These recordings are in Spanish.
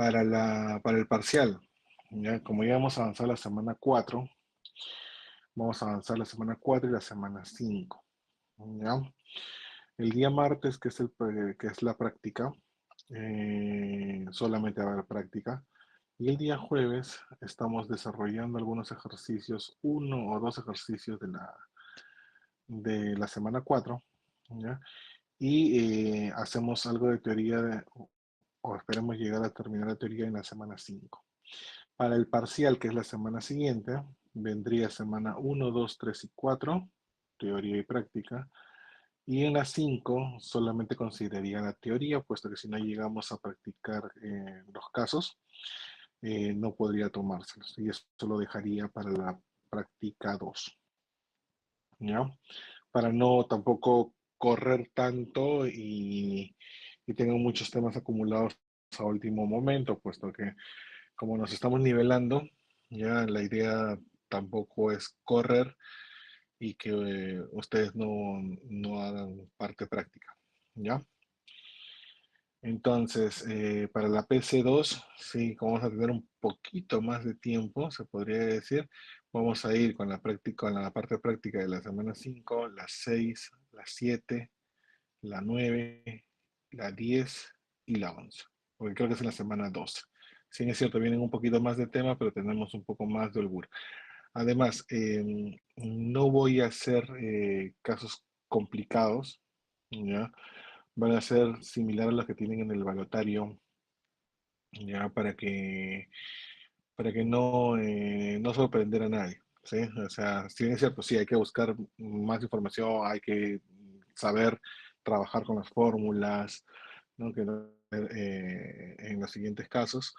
Para el parcial, ¿ya? Como ya vamos a avanzar la semana 4, vamos a avanzar la semana 4 y la semana 5, ¿ya? El día martes, que es la práctica, solamente va a haber práctica. Y el día jueves estamos desarrollando algunos ejercicios, uno o dos ejercicios de la semana 4, ¿ya? Y hacemos algo de teoría, o esperemos llegar a terminar la teoría en la semana 5. Para el parcial, que es la semana siguiente, vendría semana 1, 2, 3 y 4, teoría y práctica. Y en la 5 solamente consideraría la teoría, puesto que si no llegamos a practicar los casos, no podría tomárselos. Y eso lo dejaría para la práctica 2, ¿ya? Para no tampoco correr tanto y tengo muchos temas acumulados a último momento, puesto que como nos estamos nivelando, ya la idea tampoco es correr y que ustedes no hagan parte práctica, ¿ya? Entonces, para la PC2, sí, como vamos a tener un poquito más de tiempo, se podría decir, vamos a ir con la práctica, con la parte práctica de la semana 5, la 6, la 7, la 9, la 10 y la 11, porque creo que es en la semana 12. Sí, es cierto, vienen un poquito más de tema, pero tenemos un poco más de holgura. Además, no voy a hacer casos complicados, ¿ya? Van a ser similares a los que tienen en el balotario, ya para que no sorprender a nadie, ¿sí? O sea, si bien es cierto, sí, hay que buscar más información, hay que saber trabajar con las fórmulas, ¿no? En los siguientes casos,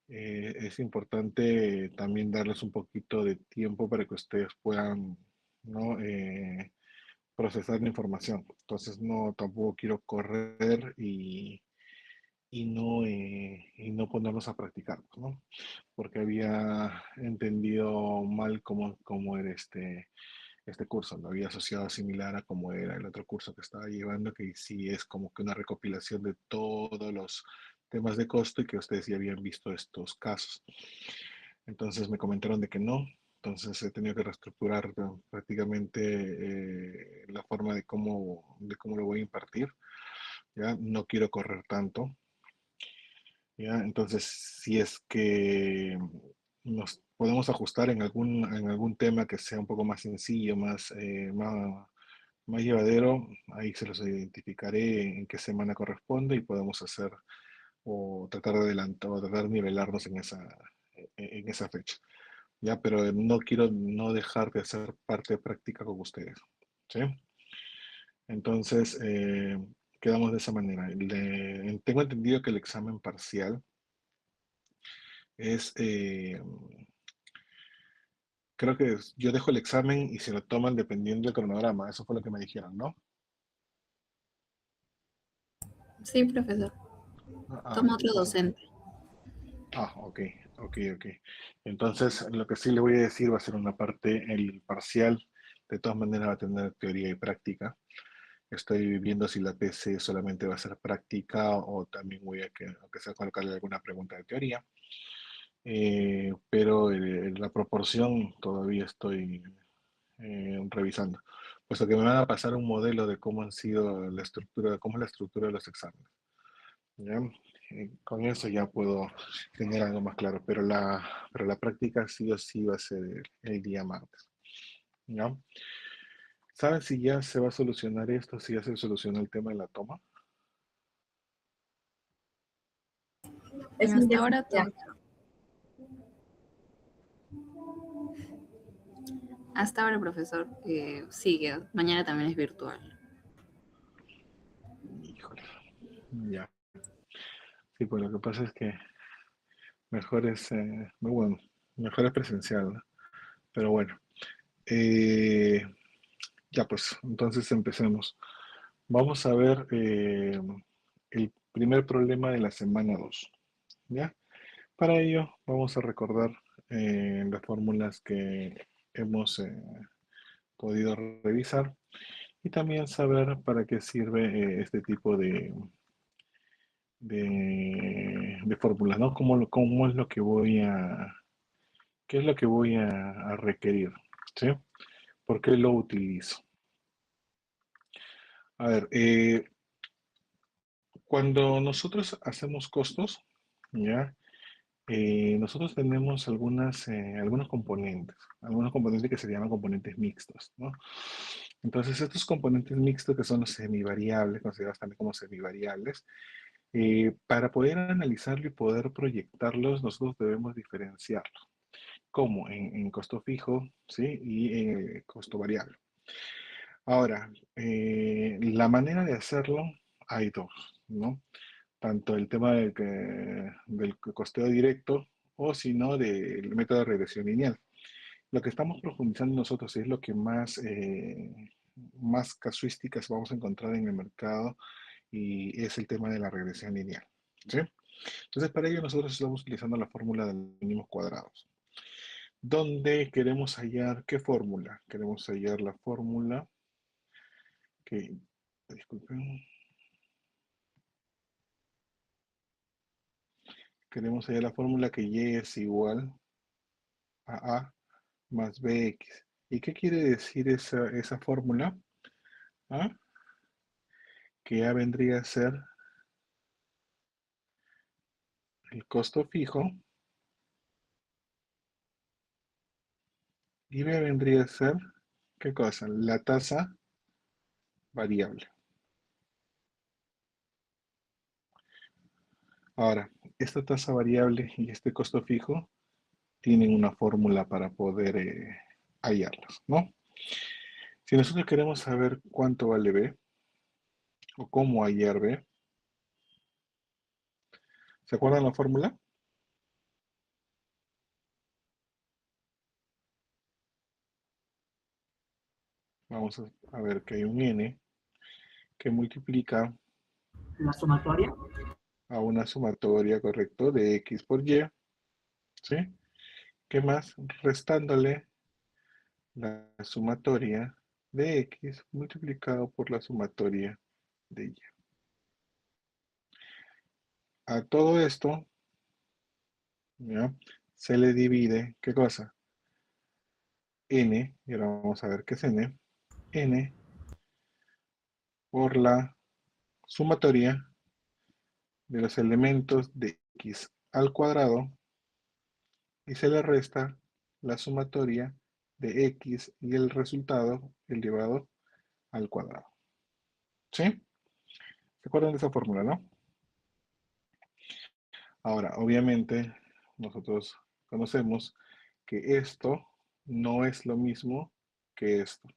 es importante también darles un poquito de tiempo para que ustedes puedan, ¿no? Procesar la información. Entonces, no, tampoco quiero correr y no ponernos a practicar, ¿no? Porque había entendido mal cómo era este curso, lo había asociado similar a cómo era el otro curso que estaba llevando, que sí es como que una recopilación de todos los temas de costo y que ustedes ya habían visto estos casos. Entonces me comentaron de que no, entonces he tenido que reestructurar prácticamente la forma de cómo lo voy a impartir. ¿Ya? No quiero correr tanto, ¿ya? Entonces, si es que nos podemos ajustar en algún tema que sea un poco más sencillo, más llevadero, ahí se los identificaré en qué semana corresponde y podemos hacer o tratar de adelantar o tratar de nivelarnos en esa fecha. Ya, pero no quiero no dejar de hacer parte práctica con ustedes. ¿Sí? Entonces, quedamos de esa manera. Tengo entendido que el examen parcial es, creo que yo dejo el examen y se lo toman dependiendo del cronograma. Eso fue lo que me dijeron, ¿no? Sí, profesor. Toma Ya, otro pues. docente. Ok, ok. Entonces, lo que sí le voy a decir va a ser una parte, el parcial, de todas maneras va a tener teoría y práctica. Estoy viendo si la PC solamente va a ser práctica o también voy aunque sea colocarle alguna pregunta de teoría. Pero la proporción todavía estoy revisando. Puesto que me van a pasar un modelo de cómo han sido la estructura, cómo es la estructura de los exámenes. ¿Ya? Con eso ya puedo tener algo más claro, pero la práctica sí o sí va a ser el día martes. ¿Ya? ¿Saben si ya se va a solucionar esto, si ya se solucionó el tema de la toma? Es Hasta ahora indefinida. todo. Hasta ahora, profesor. Sigue. Mañana también es virtual. Híjole, ya. Sí, pues lo que pasa es que mejor es, bueno, mejor es presencial, ¿no? Pero bueno, eh, ya pues, entonces empecemos. Vamos a ver el primer problema de la semana 2, ¿ya? Para ello vamos a recordar las fórmulas que hemos podido revisar y también saber para qué sirve este tipo de de fórmulas, ¿no? ¿Cómo es lo que voy a, qué es lo que voy a requerir? ¿Sí? ¿Por qué lo utilizo? A ver, cuando nosotros hacemos costos, ¿ya? Nosotros tenemos algunos componentes que se llaman componentes mixtos, ¿no? Entonces, estos componentes mixtos que son los semivariables, considerados también como semivariables, para poder analizarlo y poder proyectarlos, nosotros debemos diferenciarlos, como en costo fijo, ¿sí? Y en costo variable. Ahora, la manera de hacerlo hay dos, ¿no? Tanto el tema del costeo directo o si no del método de regresión lineal. Lo que estamos profundizando nosotros es lo que más casuísticas vamos a encontrar en el mercado y es el tema de la regresión lineal. ¿Sí? Entonces, para ello nosotros estamos utilizando la fórmula de los mínimos cuadrados. ¿Dónde queremos hallar qué fórmula? Queremos hallar la fórmula que, disculpen, queremos hallar la fórmula que y es igual a más bx. ¿Y qué quiere decir esa fórmula? ¿Ah? Que a vendría a ser el costo fijo y b vendría a ser, ¿qué cosa? La tasa variable. Ahora, esta tasa variable y este costo fijo tienen una fórmula para poder hallarlos, ¿no? Si nosotros queremos saber cuánto vale b o cómo hallar b, ¿se acuerdan la fórmula? Vamos a ver que hay un n que multiplica La sumatoria a una sumatoria, correcto, de x por y, ¿sí? ¿Qué más? Restándole la sumatoria de x multiplicado por la sumatoria de y. A todo esto, ¿ya? Se le divide, ¿qué cosa? N, y ahora vamos a ver qué es n por la sumatoria de los elementos de x al cuadrado y se le resta la sumatoria de x y el resultado elevado al cuadrado. ¿Sí? ¿Se acuerdan de esa fórmula, no? Ahora, obviamente, nosotros conocemos que esto no es lo mismo que esto.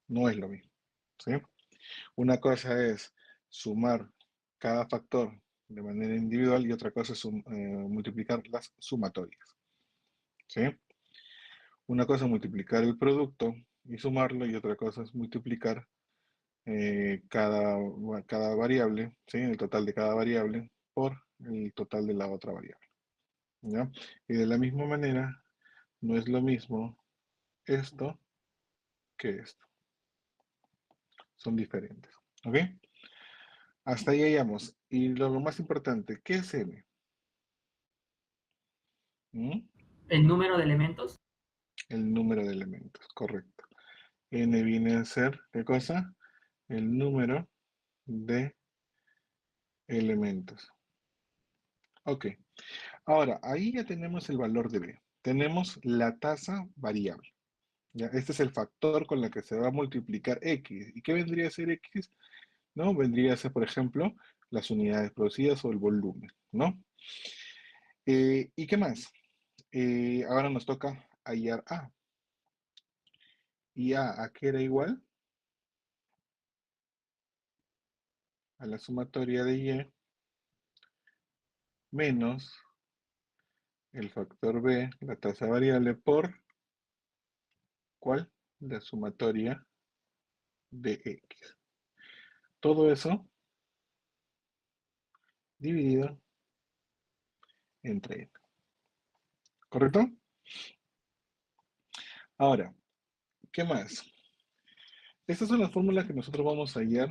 No es lo mismo. ¿Sí? Una cosa es sumar cada factor de manera individual y otra cosa es multiplicar las sumatorias. ¿Sí? Una cosa es multiplicar el producto y sumarlo y otra cosa es multiplicar cada variable, ¿sí? El total de cada variable por el total de la otra variable. ¿Ya? Y de la misma manera, no es lo mismo esto que esto. Son diferentes. ¿Ok? Hasta ahí hallamos. Y lo más importante, ¿qué es n? ¿Mm? el número de elementos. El número de elementos, correcto. N viene a ser, ¿qué cosa? El número de elementos. Ok. Ahora, ahí ya tenemos el valor de b. Tenemos la tasa variable. ¿Ya? Este es el factor con el que se va a multiplicar x. ¿Y qué vendría a ser x? ¿No? Vendría a ser, por ejemplo, las unidades producidas o el volumen, ¿no? ¿Y qué más? Ahora nos toca hallar a. ¿Y a qué era igual? A la sumatoria de y menos el factor b, la tasa variable, por ¿cuál? La sumatoria de x. Todo eso dividido entre n. ¿Correcto? Ahora, ¿qué más? Estas son las fórmulas que nosotros vamos a hallar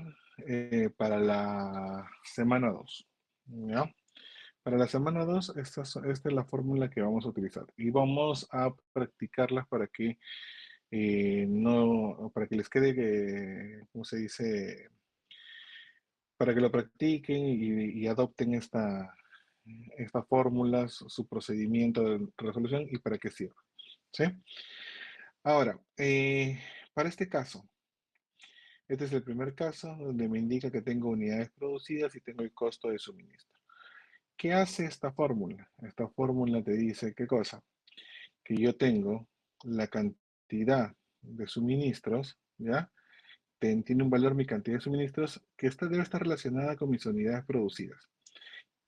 para la semana 2. ¿Ya? Para la semana 2, esta es la fórmula que vamos a utilizar. Y vamos a practicarlas para que para que les quede, ¿cómo se dice? Para que lo practiquen y adopten esta fórmula, su procedimiento de resolución y para qué sirve. ¿Sí? Ahora, para este caso, este es el primer caso donde me indica que tengo unidades producidas y tengo el costo de suministro. ¿Qué hace esta fórmula? Esta fórmula te dice, ¿qué cosa? Que yo tengo la cantidad de suministros, ¿ya? Tiene un valor mi cantidad de suministros que debe estar relacionada con mis unidades producidas.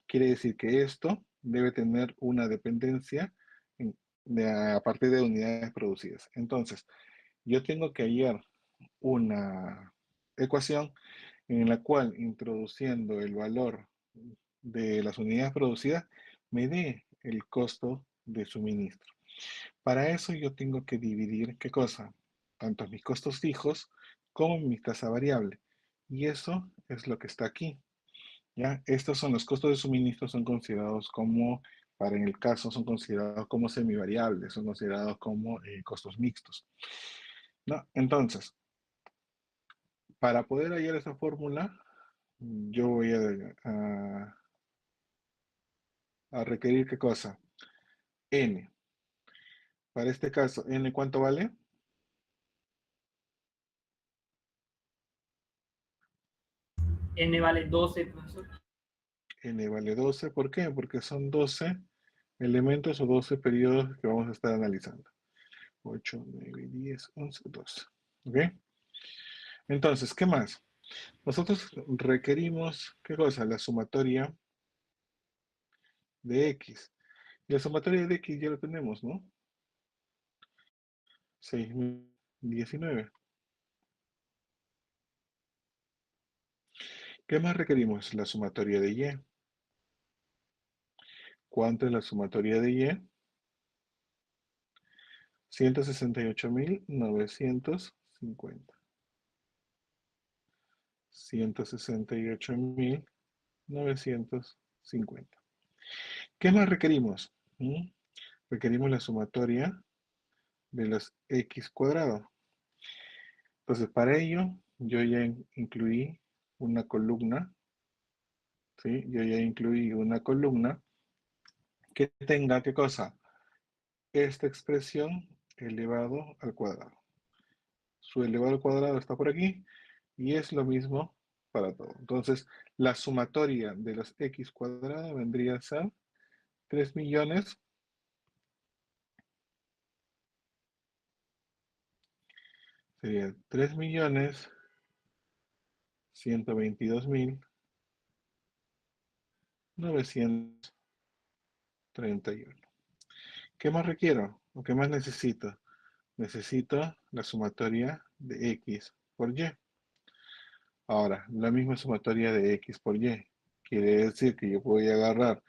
Quiere decir que esto debe tener una dependencia a partir de unidades producidas. Entonces, yo tengo que hallar una ecuación en la cual introduciendo el valor de las unidades producidas me dé el costo de suministro. Para eso yo tengo que dividir, ¿qué cosa? Tanto mis costos fijos como mi tasa variable. Y eso es lo que está aquí. ¿Ya? Estos son los costos de suministro, son considerados como, para en el caso, son considerados como semivariables, son considerados como costos mixtos. ¿No? Entonces, para poder hallar esa fórmula, yo voy a requerir ¿qué cosa? N. Para este caso, N, ¿cuánto vale? N vale 12, profesor. N vale 12. ¿Por qué? Porque son 12 elementos o 12 periodos que vamos a estar analizando. 8, 9, 10, 11, 12. ¿Ok? Entonces, ¿qué más? Nosotros requerimos, ¿qué cosa? La sumatoria de X. Y la sumatoria de X ya la tenemos, ¿no? 6019. ¿Qué más requerimos? La sumatoria de Y. ¿Cuánto es la sumatoria de Y? 168.950. 168.950. ¿Qué más requerimos? Requerimos la sumatoria de los X cuadrado. Entonces, para ello, yo ya incluí una columna, ¿sí? Yo ya incluí una columna que tenga, ¿qué cosa? Esta expresión elevado al cuadrado. Su elevado al cuadrado está por aquí y es lo mismo para todo. Entonces, la sumatoria de los X cuadrado vendría a ser 3 millones. Sería 3.122.931. ¿Qué más requiero? ¿O qué más necesito? Necesito la sumatoria de X por Y. Ahora, la misma sumatoria de X por Y. Quiere decir que yo voy a agarrar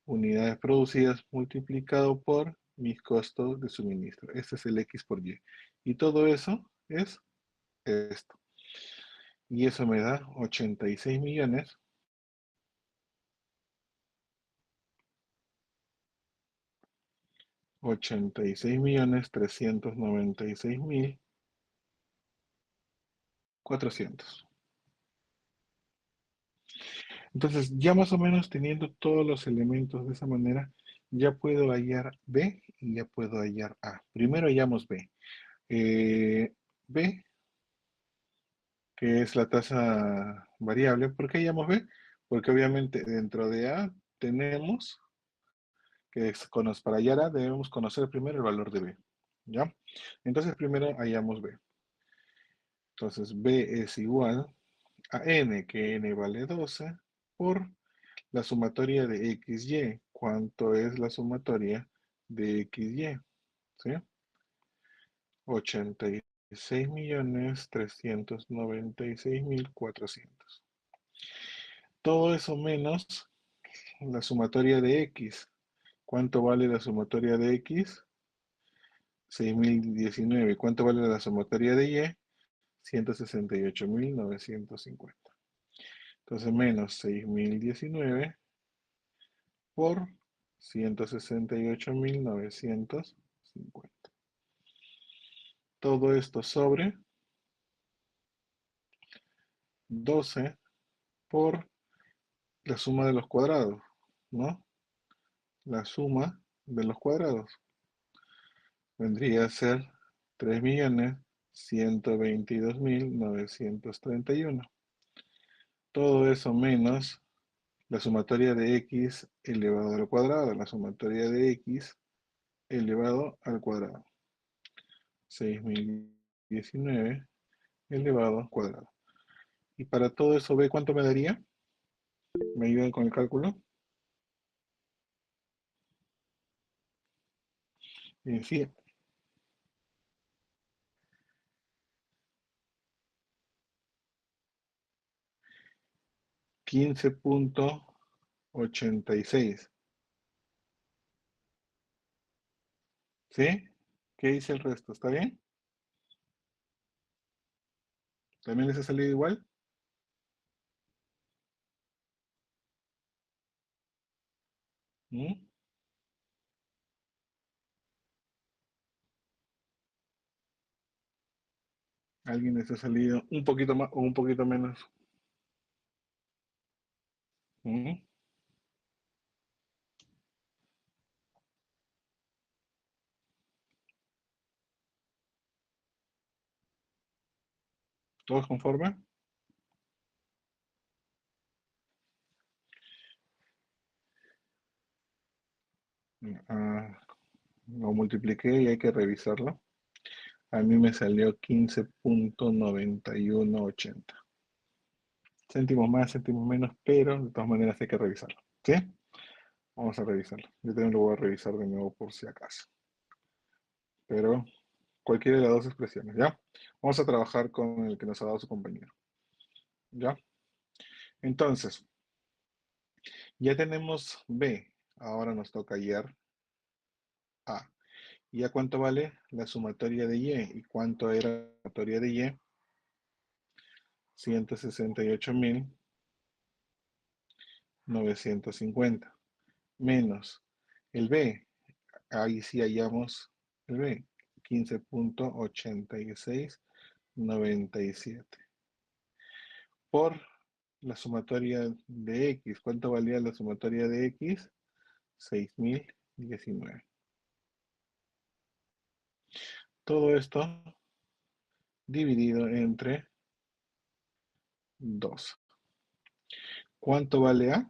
unidades producidas multiplicado por mis costos de suministro. Este es el X por Y. Y todo eso es esto. Y eso me da 86 millones 396.400. Entonces, ya más o menos teniendo todos los elementos de esa manera, ya puedo hallar B y ya puedo hallar A. Primero hallamos B. B, que es la tasa variable. ¿Por qué hallamos B? Porque obviamente dentro de A tenemos que para hallar A debemos conocer primero el valor de B. ¿Ya? Entonces primero hallamos B. Entonces B es igual a N, que N vale 12, por la sumatoria de XY. ¿Cuánto es la sumatoria de XY? ¿Sí? 86.396.400. Todo eso menos la sumatoria de X. ¿Cuánto vale la sumatoria de X? 6.019. ¿Cuánto vale la sumatoria de Y? 168.950. Entonces menos 6.019 por 168.950. Todo esto sobre 12 por la suma de los cuadrados, ¿no? La suma de los cuadrados vendría a ser 3.122.931. Todo eso menos la sumatoria de x elevado al cuadrado, la sumatoria de x elevado al cuadrado. 6.019 elevado al cuadrado. Y para todo eso, ¿ve cuánto me daría? ¿Me ayudan con el cálculo? Sí, 15.86. ¿Sí? ¿Qué dice el resto? ¿Está bien? ¿También les ha salido igual? ¿Mm? ¿Alguien les ha salido un poquito más o un poquito menos? ¿Mm? ¿Todos conformes? Ah, lo multipliqué y hay que revisarlo. A mí me salió 15.9180. Céntimos más, céntimos menos, pero de todas maneras hay que revisarlo. ¿Sí? Vamos a revisarlo. Yo también lo voy a revisar de nuevo por si acaso. Pero cualquiera de las dos expresiones, ¿ya? Vamos a trabajar con el que nos ha dado su compañero. ¿Ya? Entonces, ya tenemos B. Ahora nos toca hallar A. ¿Y a cuánto vale la sumatoria de Y? ¿Y cuánto era la sumatoria de Y? 168.950 menos el B. Ahí sí hallamos el B. 15.8697 por la sumatoria de X. ¿Cuánto valía la sumatoria de X? 6.019. Todo esto dividido entre 2. ¿Cuánto vale A?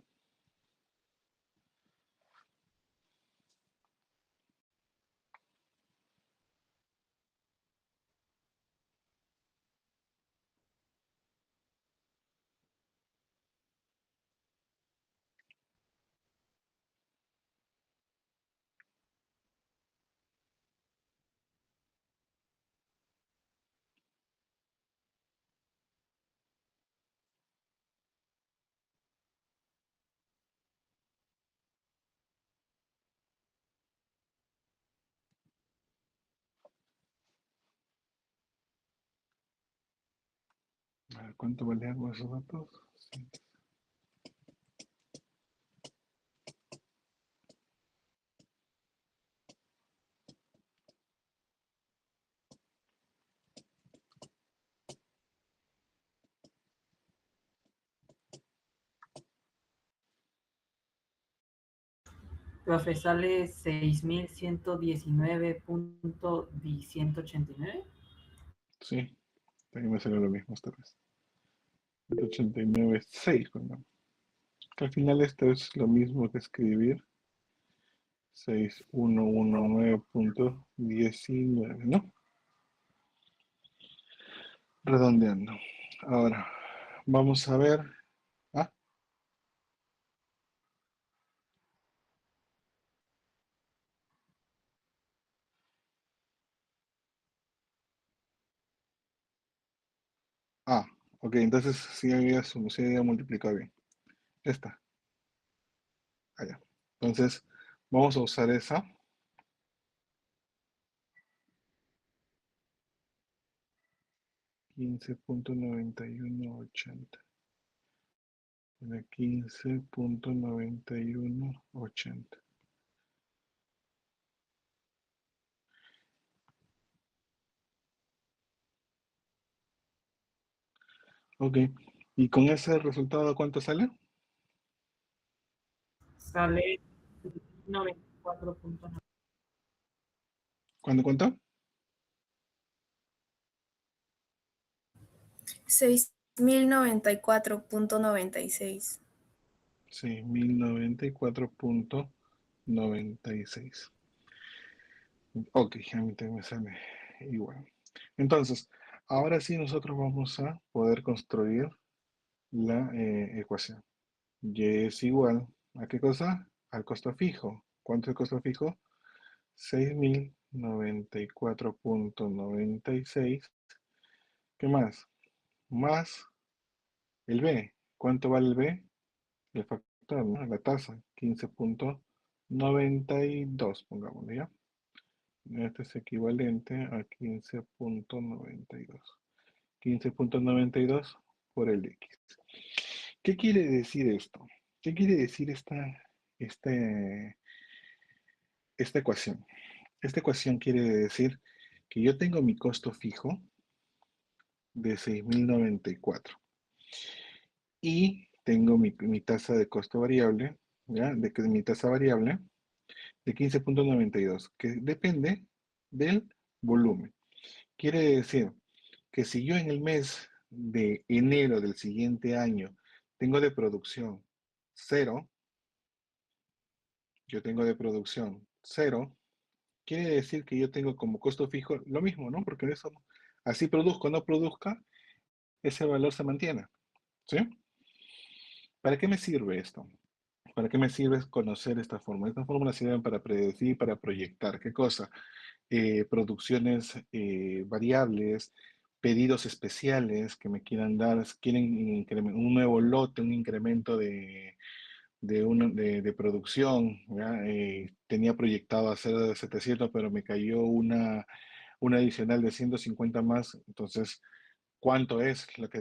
A ver, ¿cuánto vale A con esos datos? Sí. Profe, sale 6.119.189. Sí, también me salió lo mismo esta vez. 189.6, bueno. Que al final esto es lo mismo que escribir 6119.19, ¿no? Redondeando. Ahora, vamos a ver. Ah, ok, entonces sí había multiplicado bien. Esta, allá. Entonces, vamos a usar esa. 15.9180. de 15.9180. Ok, y con ese resultado, ¿cuánto sale? Sale 94.9. ¿Cuánto? 6094.96. Sí, 1094.96. Ok, a mí también me sale igual. Entonces, ahora sí nosotros vamos a poder construir la ecuación. Y es igual, ¿a qué cosa? Al costo fijo. ¿Cuánto es el costo fijo? 6094.96. ¿Qué más? Más el B. ¿Cuánto vale el B? El factor, ¿no? La tasa, 15.92, pongámosle ya. Este es equivalente a 15.92. 15.92 por el X. ¿Qué quiere decir esto? ¿Qué quiere decir este, esta ecuación? Esta ecuación quiere decir que yo tengo mi costo fijo de 6.094 y tengo mi tasa de costo variable, ¿ya? De que mi tasa variable de 15.92, que depende del volumen. Quiere decir que si yo en el mes de enero del siguiente año tengo de producción 0, yo tengo de producción 0, quiere decir que yo tengo como costo fijo lo mismo, ¿no? Porque eso, así produzco o no produzca, ese valor se mantiene, ¿sí? ¿Para qué me sirve esto? ¿Para qué me sirve conocer esta fórmula? Estas fórmulas sirven para predecir, para proyectar. ¿Qué cosa? Producciones variables, pedidos especiales que me quieran dar, quieren un nuevo lote, un incremento de producción. ¿Ya? Tenía proyectado hacer de 700, pero me cayó una adicional de 150 más. Entonces, cuánto es lo que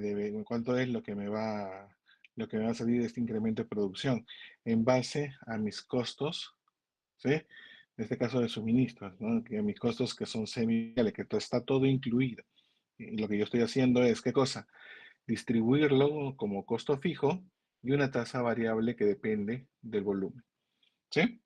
me va a salir de este incremento de producción en base a mis costos, ¿sí? En este caso de suministros, ¿no? Que mis costos que son semiales, que está todo incluido. Y lo que yo estoy haciendo es, ¿qué cosa? Distribuirlo como costo fijo y una tasa variable que depende del volumen, ¿sí?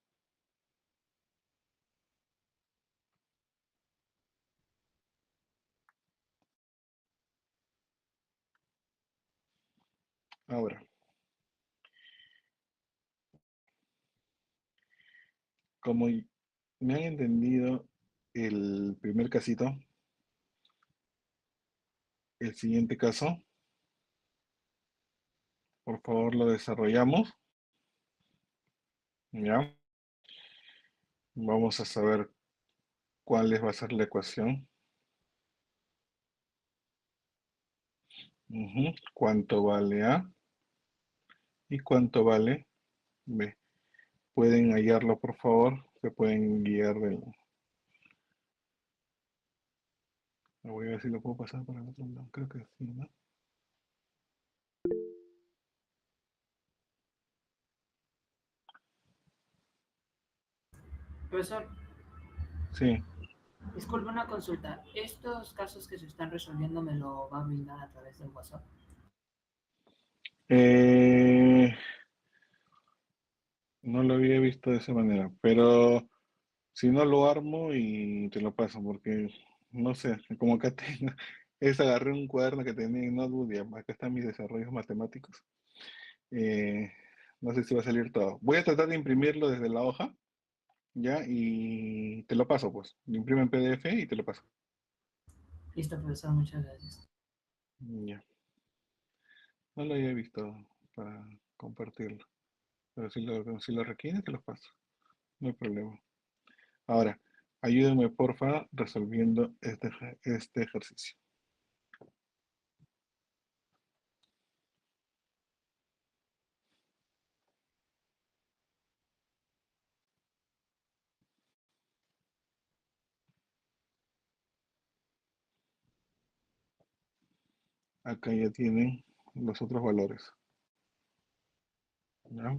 Ahora, como me han entendido el primer casito, el siguiente caso, por favor lo desarrollamos, ¿ya? Vamos a saber cuál va a ser la ecuación. ¿Cuánto vale A y cuánto vale B? ¿Pueden hallarlo, por favor? Se pueden guiar del... Voy a ver si lo puedo pasar para el otro lado. Creo que sí, ¿no? Profesor, Sí. disculpe una consulta. ¿Estos casos que se están resolviendo me lo va a brindar a través del WhatsApp? Eh, no lo había visto de esa manera, pero si no lo armo y te lo paso, porque no sé, como acá tengo, agarré un cuaderno que tenía en Notebook y acá están mis desarrollos matemáticos. Eh, no sé si va a salir todo. Voy a tratar de imprimirlo desde la hoja, ¿ya? Y te lo paso, pues. Lo imprimo en PDF y te lo paso. Listo, profesor, muchas gracias. Ya. No lo había visto para compartirlo. Pero si lo requiere, te lo paso. No hay problema. Ahora, ayúdenme porfa resolviendo este ejercicio. Acá ya tienen los otros valores. ¿Ya?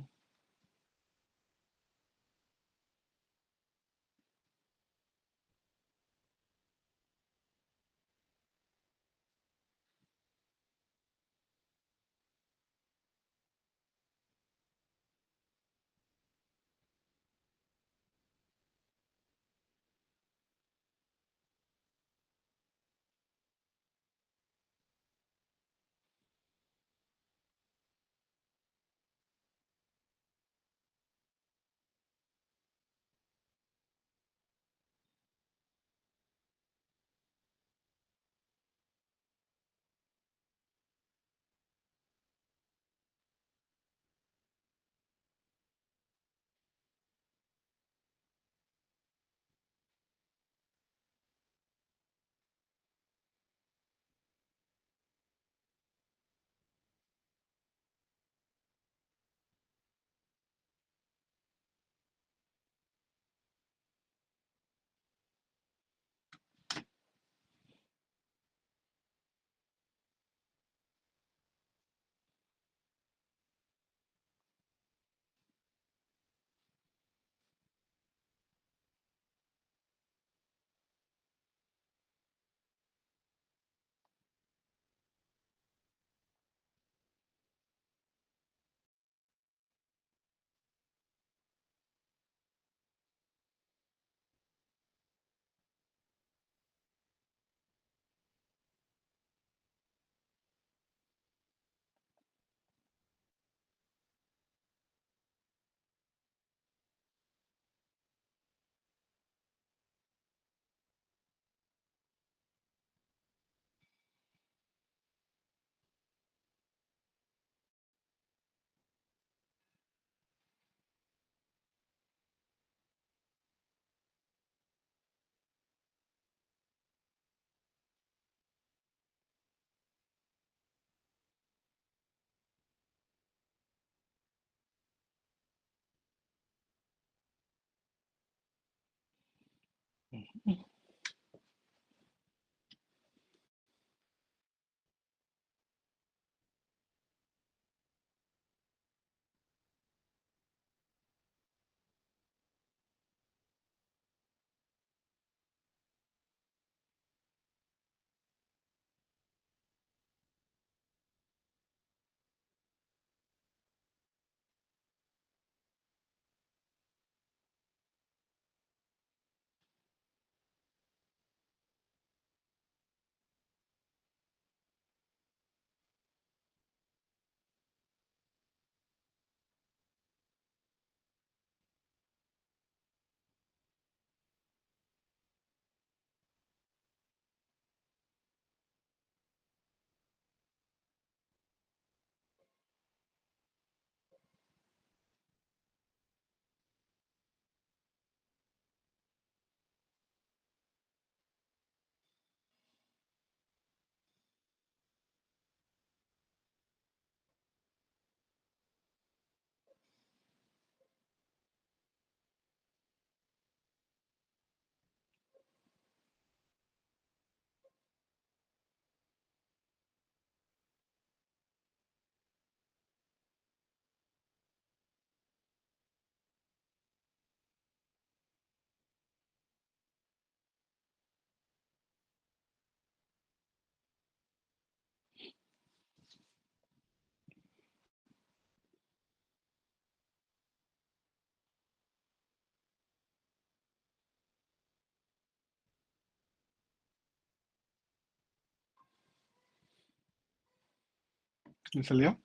¿Le salió?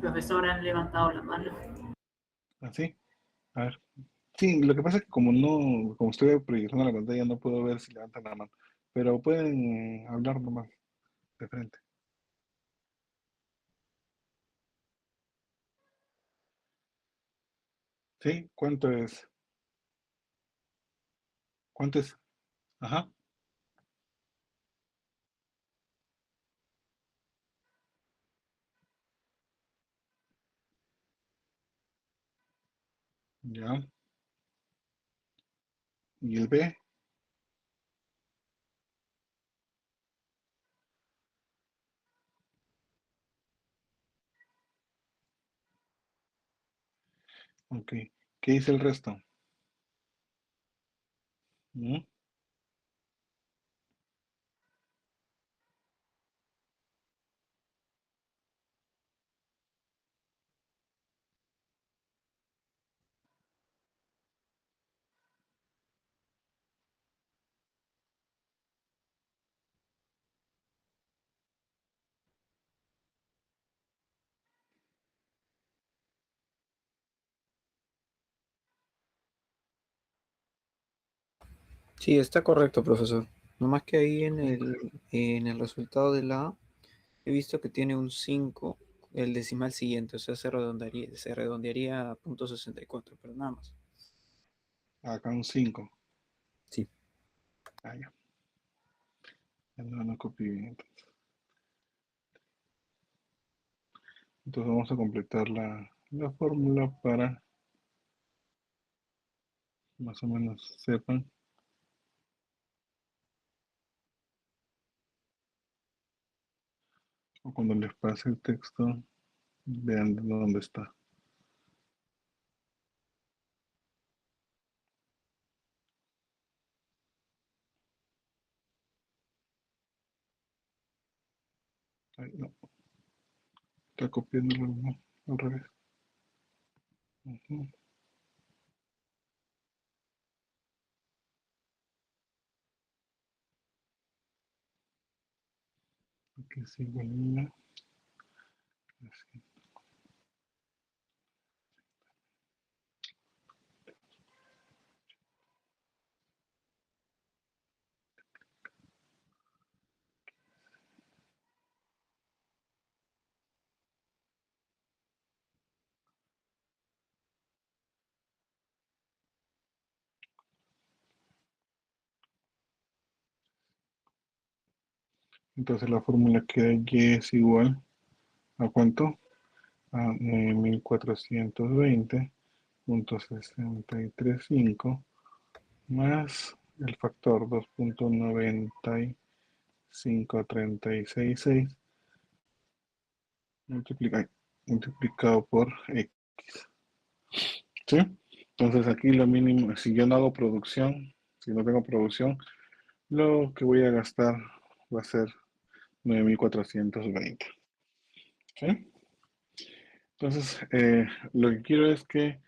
Profesor, han levantado la mano. ¿Así? A ver. Sí, lo que pasa es que como no, como estoy proyectando la pantalla, no puedo ver si levantan la mano. Pero pueden hablar nomás de frente. ¿Sí? ¿Cuánto es? ¿Cuánto es? Ajá. Ya. ¿Y el B? Ok. ¿Qué dice el resto? ¿Mm? Sí, está correcto, profesor. Nomás que ahí en el resultado de la A he visto que tiene un 5 el decimal siguiente, o sea, se redondearía a .64, pero nada más. Acá un 5. Sí. Ah, ya. Ya no copié bien. Entonces vamos a completar la fórmula para más o menos sepan, o cuando les pase el texto, vean dónde está. Ay, no, está copiando al revés. Ujú. Aquí es igual a así. Entonces la fórmula queda y es igual a ¿cuánto? A 9420.635 más el factor 2.95366 multiplicado por X. ¿Sí? Entonces aquí lo mínimo, si yo no hago producción, si no tengo producción, lo que voy a gastar va a ser 9420. ¿Sí? Entonces, lo que quiero es que,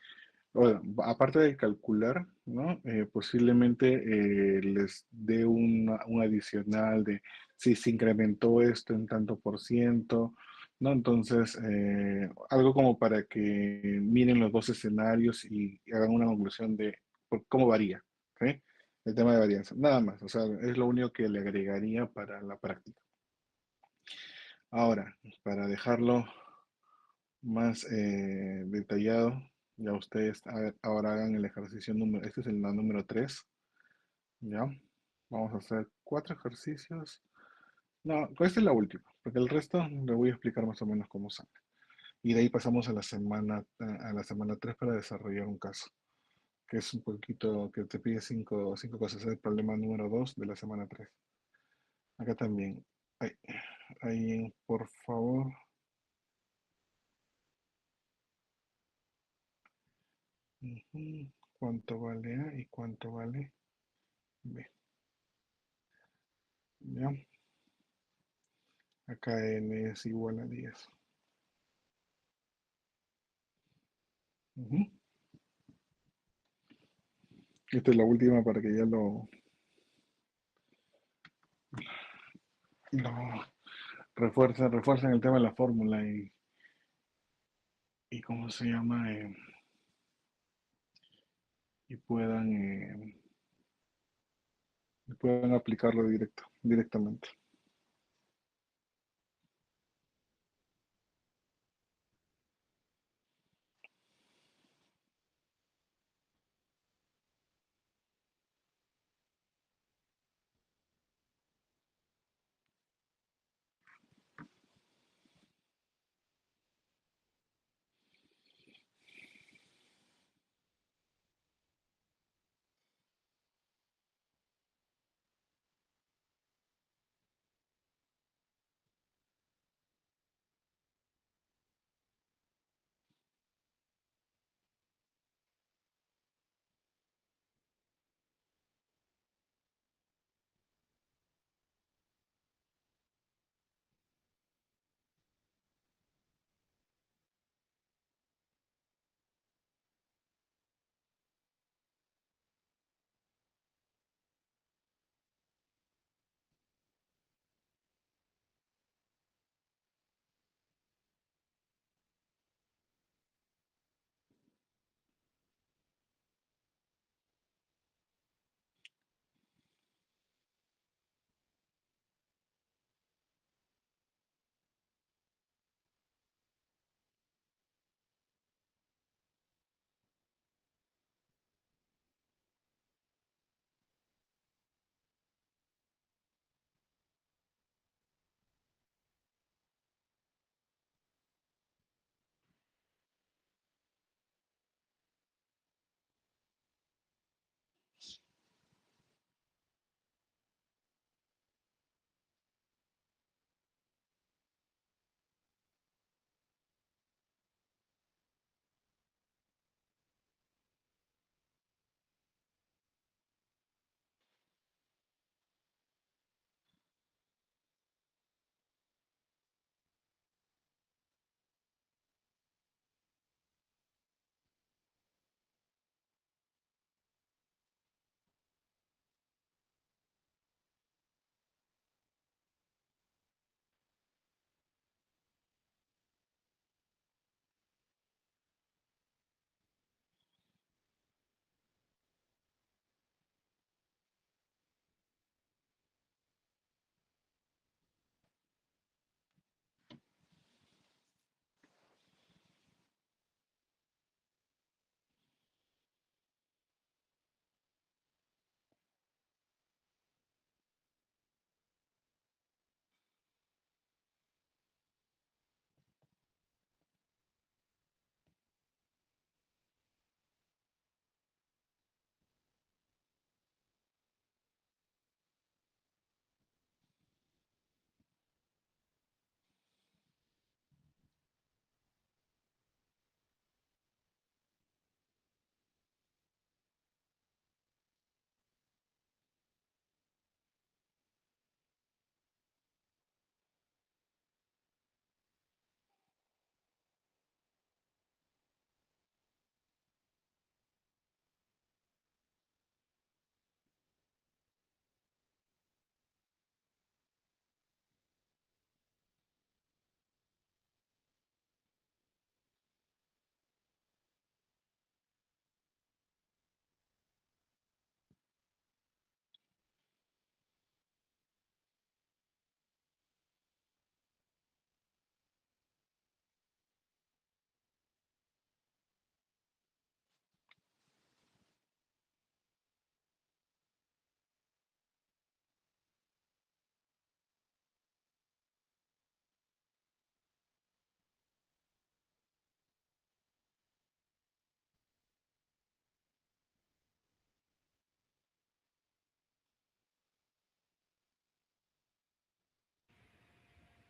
bueno, aparte de calcular, ¿no? Posiblemente les dé un adicional de si se incrementó esto en tanto por ciento, ¿no? Entonces, algo como para que miren los dos escenarios y hagan una conclusión de cómo varía, ¿sí? El tema de varianza, nada más, o sea, es lo único que le agregaría para la práctica. Ahora, para dejarlo más detallado, ya ustedes ahora hagan el ejercicio número, este es el número 3, ¿ya? Vamos a hacer 4 ejercicios. No, esta es la última, porque el resto le voy a explicar más o menos cómo sale. Y de ahí pasamos a la semana 3 para desarrollar un caso, que es un poquito, que te pide cinco cosas. Es el problema número 2 de la semana 3. Acá también. Ahí, ahí, por favor. Ujú. ¿Cuánto vale A y cuánto vale B? ¿Ya? Acá n es igual a 10. Ujú. Esta es la última para que ya lo refuercen el tema de la fórmula y cómo se llama, y puedan aplicarlo directamente.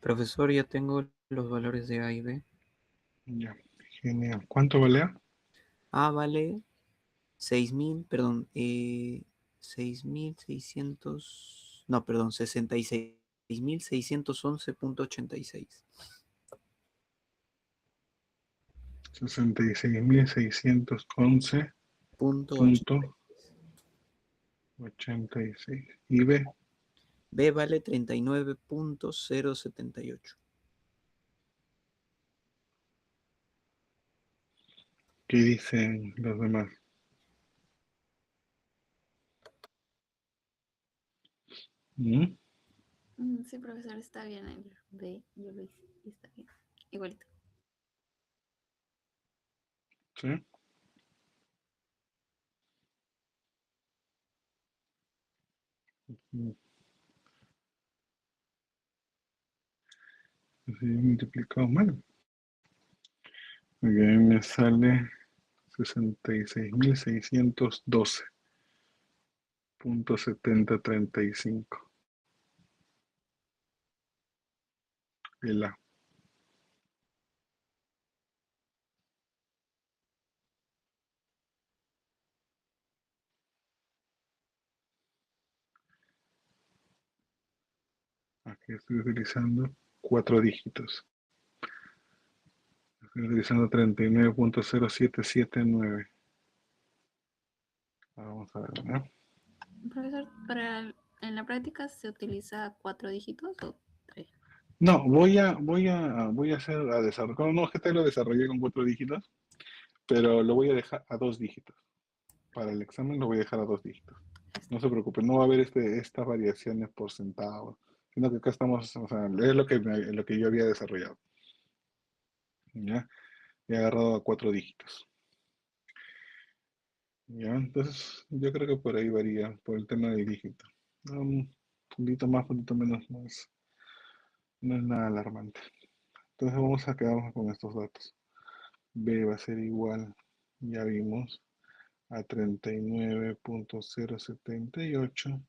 Profesor, ya tengo los valores de A y B. Ya, genial. ¿Cuánto vale? A vale 6.000, perdón, 6.600, no, perdón, 66.611.86. 66.611.86. Punto 86. ¿Y B? B vale 39.078. ¿Qué dicen los demás? ¿Mm? Sí, profesor, está bien el B. Yo lo hice y está bien. Igualito. ¿Sí? Mm, así multiplicado mal. Porque a mí me sale 66.612.7035. El A. Aquí estoy utilizando 4 dígitos. Estoy utilizando 39.0779. Vamos a ver, ¿no? Profesor, en la práctica se utiliza 4 dígitos o 3. No, voy a hacer a desarrollar. No, es que te lo desarrollé con 4 dígitos, pero lo voy a dejar a 2 dígitos. Para el examen lo voy a dejar a 2 dígitos. No se preocupe, no va a haber estas variaciones por centavos, sino que acá estamos, o sea, es lo que yo había desarrollado. ¿Ya? He agarrado a 4 dígitos. ¿Ya? Entonces, yo creo que por ahí varía, por el tema del dígito. Un puntito más, puntito menos, no es nada alarmante. Entonces vamos a quedarnos con estos datos. B va a ser igual, ya vimos, a 39.078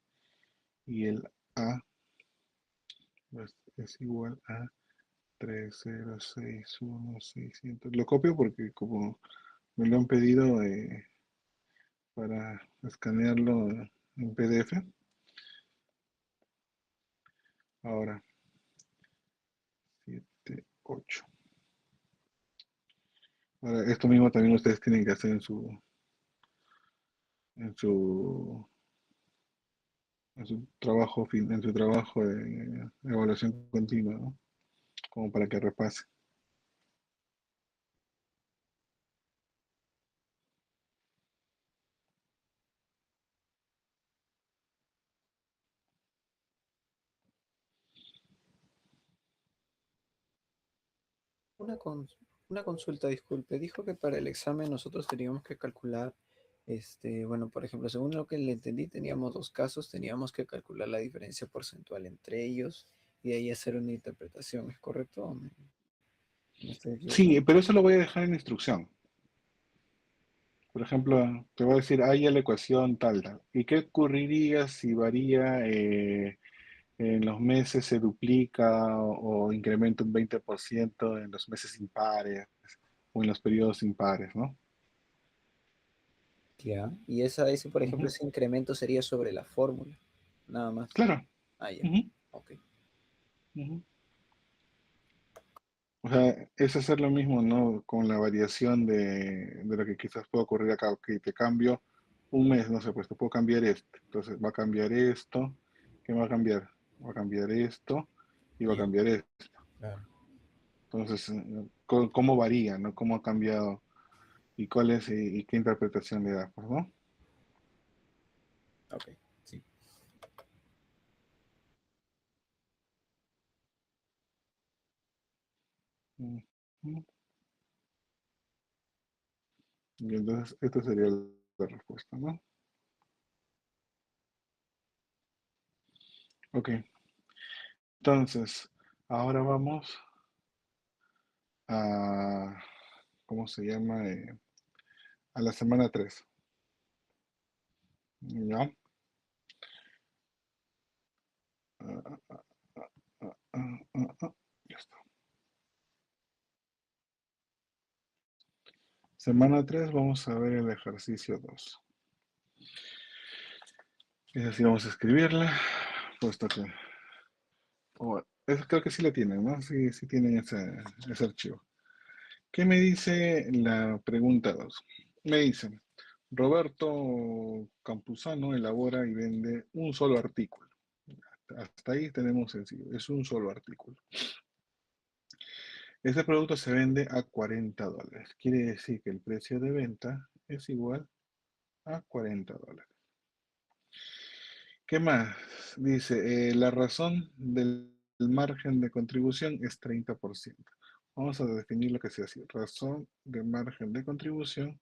y el A es igual a 3061.600. Lo copio porque como me lo han pedido para escanearlo en PDF. Ahora, 7, 8. Ahora, esto mismo también ustedes tienen que hacer en su, en su trabajo de evaluación continua, ¿no? Como para que repase. Una, una consulta, disculpe. Dijo que para el examen nosotros teníamos que calcular, bueno, por ejemplo, según lo que le entendí, teníamos dos casos, teníamos que calcular la diferencia porcentual entre ellos y de ahí hacer una interpretación. ¿Es correcto o me estoy Sí, equivocando? pero eso lo voy a dejar en instrucción. Por ejemplo, te voy a decir, hay la ecuación tal, tal. ¿Y qué ocurriría si varía en los meses se duplica o incrementa un 20% en los meses impares o en los periodos impares, ¿no? Ya. Y ese, por ejemplo, Ujú. ese incremento sería sobre la fórmula, nada más. Claro. Ah, ya. Ujú, Ok. ujú. O sea, es hacer lo mismo, ¿no? Con la variación de lo que quizás pueda ocurrir acá. Que te cambio un mes, no sé, pues te puedo cambiar esto. Entonces va a cambiar esto. ¿Qué va a cambiar? Va a cambiar esto y va a Ya, cambiar esto. claro. Entonces, ¿cómo varía, ¿no? ¿Cómo ha cambiado? ¿Y cuál es y qué interpretación le da, pues, ¿no? Ok, sí. Ujú. Y entonces, esta sería la respuesta, ¿no? Ok, entonces, ahora vamos a, ¿cómo se llama? A la semana 3. ¿Ya? Ah, ah, ah, Ya está. Semana 3 vamos a ver el ejercicio 2. Es así, vamos a escribirla, puesto que... creo que sí la tienen, ¿no? Sí, sí tienen ese archivo. ¿Qué me dice la pregunta 2? Me dice, Roberto Campuzano elabora y vende un solo artículo. Hasta ahí tenemos sencillo, es un solo artículo. Este producto se vende a $40. Quiere decir que el precio de venta es igual a $40. ¿Qué más? Dice, la razón del margen de contribución es 30%. Vamos a definir lo que sea así. Razón de margen de contribución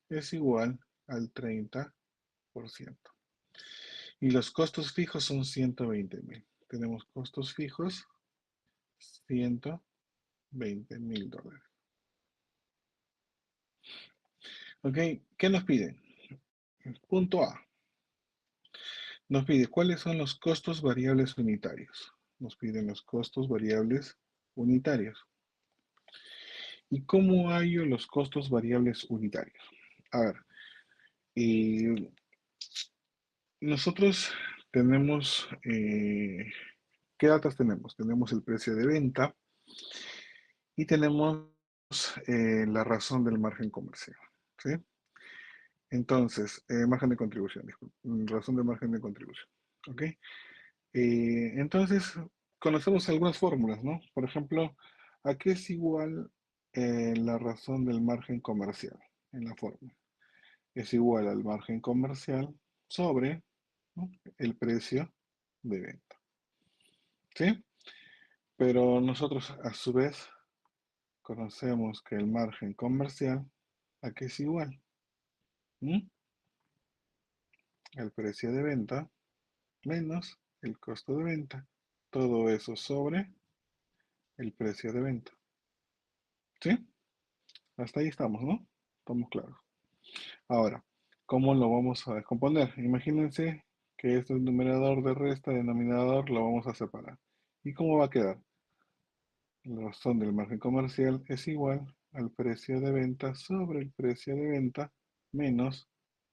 es igual al 30%. Y los costos fijos son 120.000. Tenemos costos fijos, $120.000. Ok, ¿qué nos piden? Punto A. Nos pide cuáles son los costos variables unitarios. Nos piden los costos variables unitarios. ¿Y cómo hallo los costos variables unitarios? A ver, nosotros tenemos, ¿qué datos tenemos? Tenemos el precio de venta y tenemos la razón del margen comercial, ¿sí? Entonces, margen de contribución, disculpe, razón del margen de contribución, ¿ok? Entonces, conocemos algunas fórmulas, ¿no? Por ejemplo, ¿a qué es igual la razón del margen comercial en la fórmula? Es igual al margen comercial sobre, ¿no?, el precio de venta, ¿sí? Pero nosotros, a su vez, conocemos que el margen comercial, ¿a qué es igual? ¿Mm? El precio de venta menos el costo de venta. Todo eso sobre el precio de venta. ¿Sí? Hasta ahí estamos, ¿no? Estamos claros. Ahora, ¿cómo lo vamos a descomponer? Imagínense que este es el numerador de resta, denominador lo vamos a separar. ¿Y cómo va a quedar? La razón del margen comercial es igual al precio de venta sobre el precio de venta menos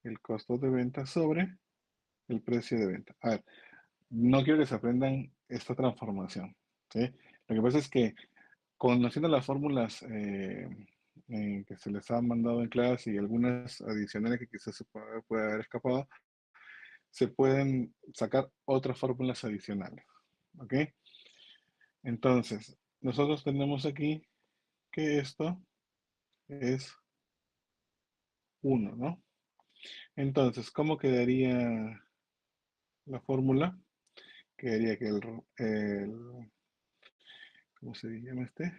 el costo de venta sobre el precio de venta. A ver, no quiero que se aprendan esta transformación, ¿sí? Lo que pasa es que conociendo las fórmulas que se les ha mandado en clase y algunas adicionales que quizás se puede haber escapado, se pueden sacar otras fórmulas adicionales, ¿ok? Entonces, nosotros tenemos aquí que esto es 1, ¿no? Entonces, ¿cómo quedaría la fórmula? Quedaría que ¿cómo se llama este?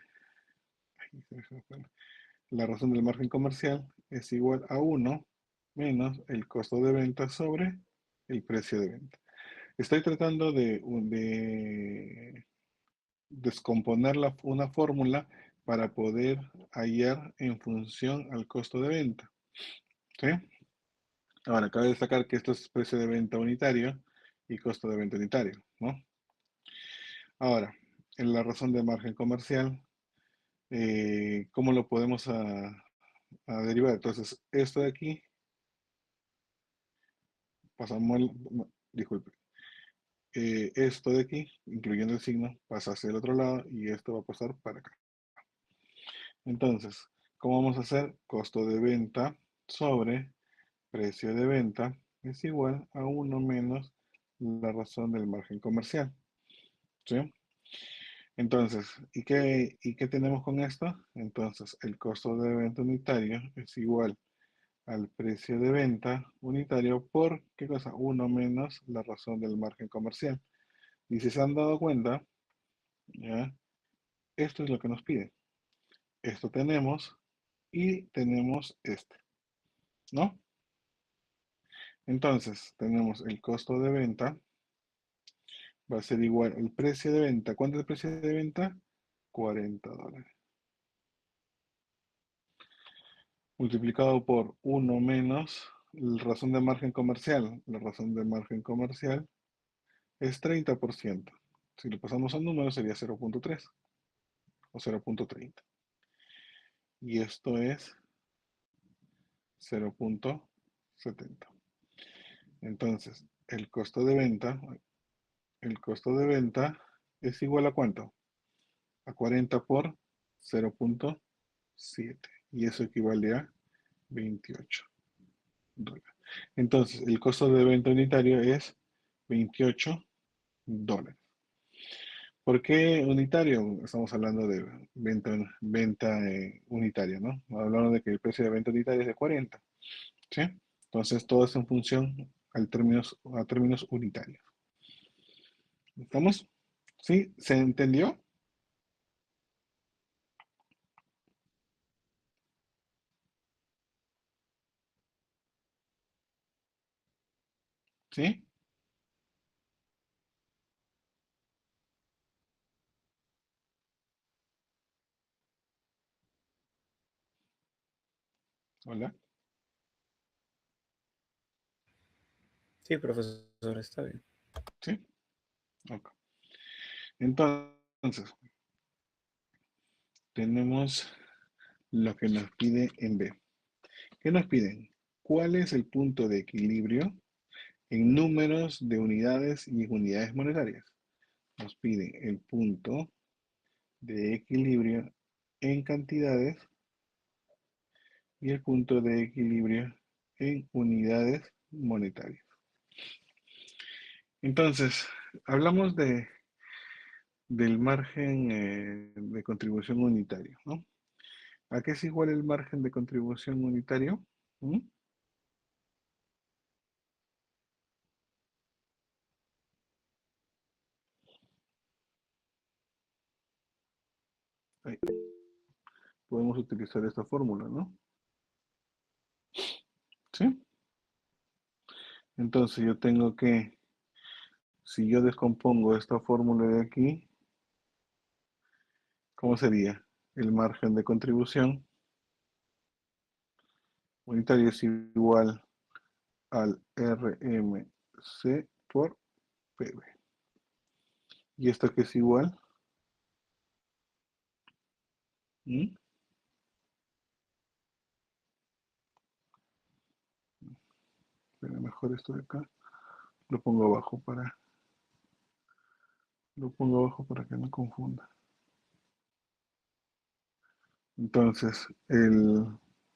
Ay, la razón del margen comercial es igual a 1 menos el costo de venta sobre el precio de venta. Estoy tratando de descomponer una fórmula para poder hallar en función al costo de venta, ¿sí? Ahora, cabe destacar que esto es precio de venta unitario y costo de venta unitario, ¿no? Ahora, en la razón de margen comercial, ¿cómo lo podemos a derivar? Entonces, esto de aquí, pasamos no, disculpe, esto de aquí, incluyendo el signo, pasa hacia el otro lado y esto va a pasar para acá. Entonces, ¿cómo vamos a hacer? Costo de venta sobre precio de venta es igual a 1 menos la razón del margen comercial, ¿sí? Entonces, ¿y qué tenemos con esto? Entonces, el costo de venta unitario es igual al precio de venta unitario por, ¿qué cosa? 1 menos la razón del margen comercial. Y si se han dado cuenta, ¿ya? Esto es lo que nos pide. Esto tenemos y tenemos este, ¿no? Entonces, tenemos el costo de venta, va a ser igual el precio de venta. ¿Cuánto es el precio de venta? $40. Multiplicado por 1 menos la razón de margen comercial. La razón de margen comercial es 30%. Si lo pasamos a números sería 0.3 o 0.30. Y esto es 0.70. Entonces, el costo de venta es igual a ¿cuánto? A 40 por 0.7. Y eso equivale a 28 dólares. Entonces, el costo de venta unitario es 28 dólares. ¿Por qué unitario? Estamos hablando de venta unitaria, ¿no? Hablando de que el precio de venta unitaria es de 40, ¿sí? Entonces, todo es en función a términos unitarios. ¿Estamos? ¿Sí? ¿Se entendió? ¿Sí? Hola. Sí, profesor, está bien. ¿Sí? Ok. Entonces, tenemos lo que nos pide en B. ¿Qué nos piden? ¿Cuál es el punto de equilibrio en números de unidades y en unidades monetarias? Nos piden el punto de equilibrio en cantidades y el punto de equilibrio en unidades monetarias. Entonces, hablamos del margen de contribución unitario, ¿no? ¿A qué es igual el margen de contribución unitario? ¿Mm? Ahí. Podemos utilizar esta fórmula, ¿no? ¿Sí? Entonces yo tengo que, si yo descompongo esta fórmula de aquí, ¿cómo sería? El margen de contribución unitario es igual al RMC por PB. ¿Y esto qué es igual? ¿Mm? Pero mejor esto de acá. Lo pongo abajo para que no confunda. Entonces, el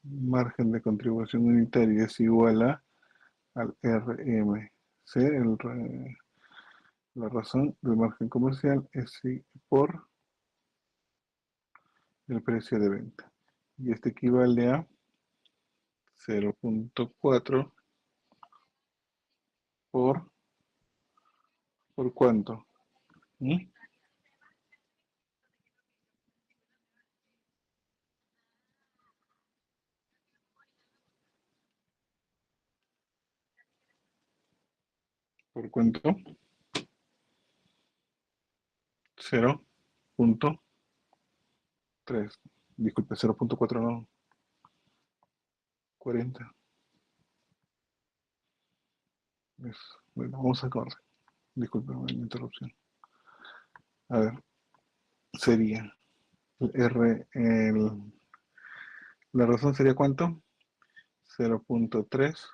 margen de contribución unitaria es igual al RMC, la razón del margen comercial es por el precio de venta. Y este equivale a 0.4 ¿por cuánto? ¿Mm? ¿Por cuánto? 0.3. Disculpe, 0.4 no. 40. Bueno, vamos a correr. Disculpe la interrupción. A ver, sería la razón sería ¿cuánto? 0.3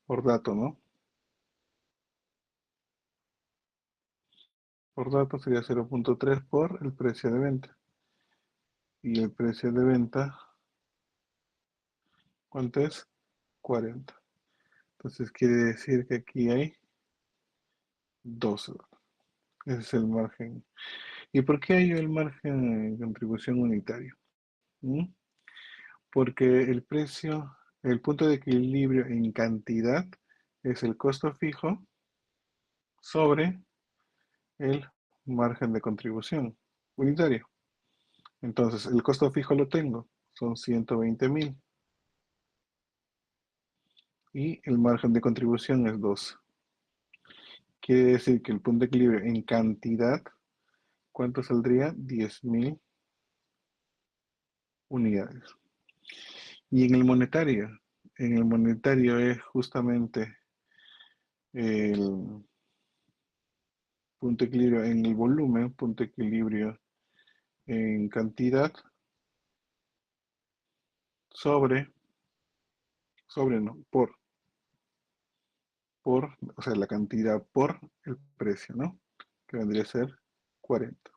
por dato, ¿no? Por dato sería 0.3 por el precio de venta. Y el precio de venta, ¿cuánto es? 40. Entonces quiere decir que aquí hay 12 dólares. Ese es el margen. ¿Y por qué hay el margen de contribución unitario? ¿Mm? Porque el punto de equilibrio en cantidad es el costo fijo sobre el margen de contribución unitario. Entonces, el costo fijo lo tengo, son 120.000. Y el margen de contribución es 12. Quiere decir que el punto de equilibrio en cantidad, ¿cuánto saldría? 10.000 unidades. Y en el monetario es justamente el punto de equilibrio en el volumen, punto de equilibrio en cantidad, sobre no, o sea, la cantidad por el precio, ¿no? Que vendría a ser 40.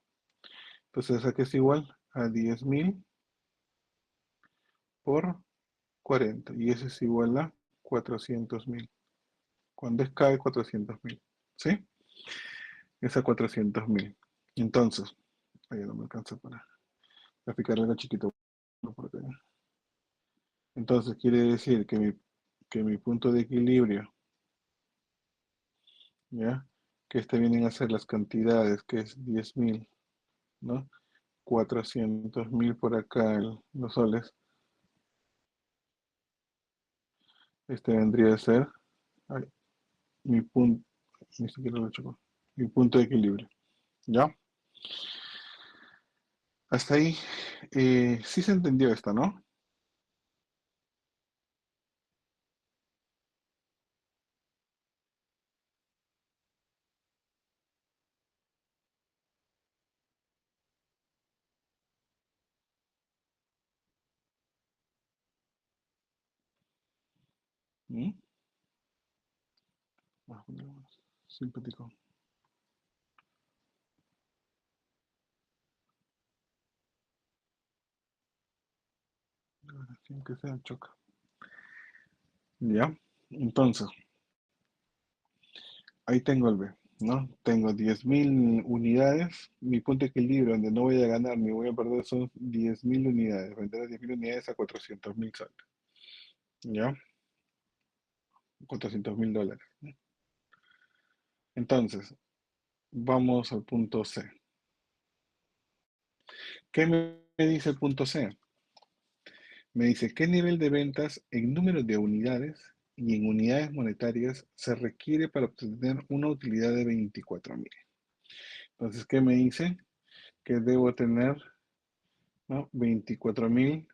Entonces aquí es igual a 10.000 por 40. Y eso es igual a 400.000. Cuando es cae 400.000. ¿Sí? Es a 400.000. Entonces, ahí no me alcanza para graficar algo chiquito. Por acá. Entonces quiere decir que mi punto de equilibrio, ¿ya? Que este vienen a ser las cantidades, que es 10.000, ¿no? 400.000 por acá, los soles. Este vendría a ser ay, mi punto, ni siquiera lo he hecho, mi punto de equilibrio, ¿ya? Hasta ahí, sí se entendió esto, ¿no? ¿Mm? Vamos a ponerlo más simpático. Sin que sea choca. ¿Ya? Entonces, ahí tengo el B, ¿no? Tengo 10.000 unidades. Mi punto de equilibrio donde no voy a ganar ni voy a perder son 10.000 unidades. Vender 10.000 unidades a 400.000 soles. ¿Ya? $400.000. Entonces, vamos al punto C. ¿Qué me dice el punto C? Me dice, ¿qué nivel de ventas en número de unidades y en unidades monetarias se requiere para obtener una utilidad de 24.000? Entonces, ¿qué me dice? Que debo tener, ¿no? 24.000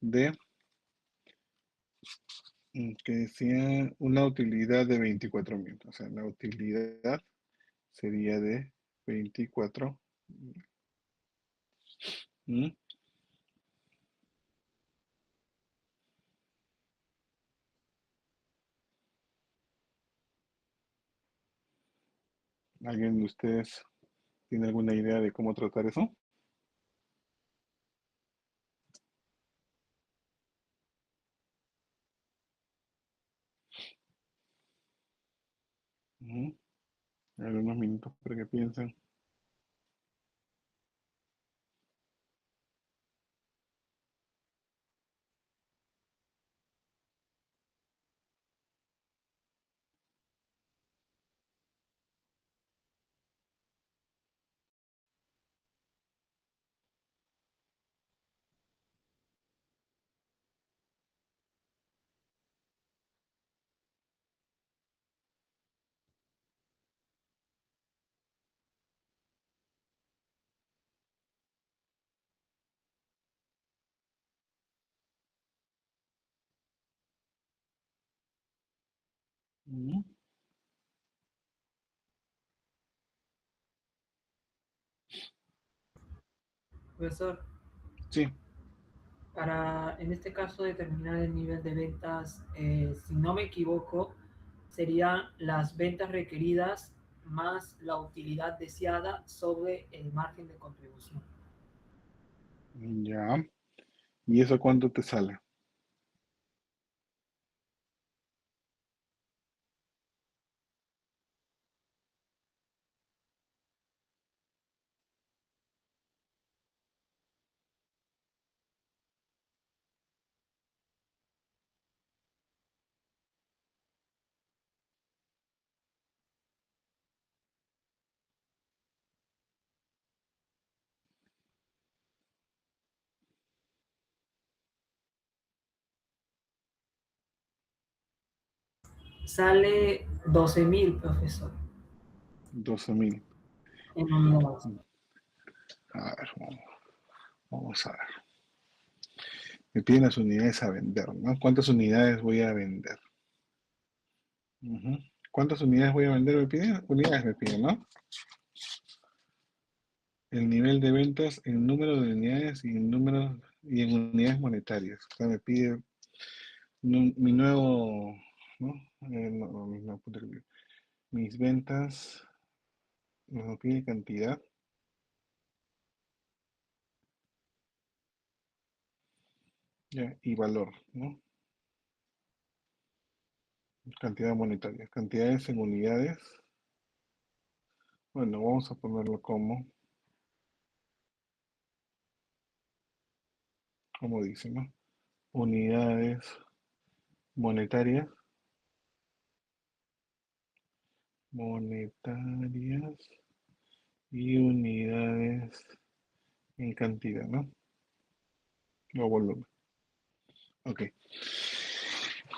de, que sea una utilidad de 24.000. O sea, la utilidad sería de 24. ¿Mm? ¿Alguien de ustedes tiene alguna idea de cómo tratar eso? Ujú. A ver, unos minutos para que piensen. Ujú. Profesor, Sí, para en este caso determinar el nivel de ventas, si no me equivoco, serían las ventas requeridas más la utilidad deseada sobre el margen de contribución. ya. ¿Y eso cuánto te sale? Sale 12.000, profesor, 12.000. en unidades. A ver, vamos a ver. Me piden las unidades a vender, ¿no? ¿Cuántas unidades voy a vender? Ujú. ¿Cuántas unidades voy a vender? Me piden unidades, me piden, ¿no? El nivel de ventas en número de unidades y en número y en unidades monetarias. O sea, me pide mi nuevo, ¿no? No, mis ventas, me pide cantidad. Ya, y valor, ¿no? Cantidad monetaria. Cantidades en unidades. Bueno, vamos a ponerlo como dice, ¿no? Unidades monetarias. Monetarias y unidades en cantidad, ¿no? O volumen. Ok.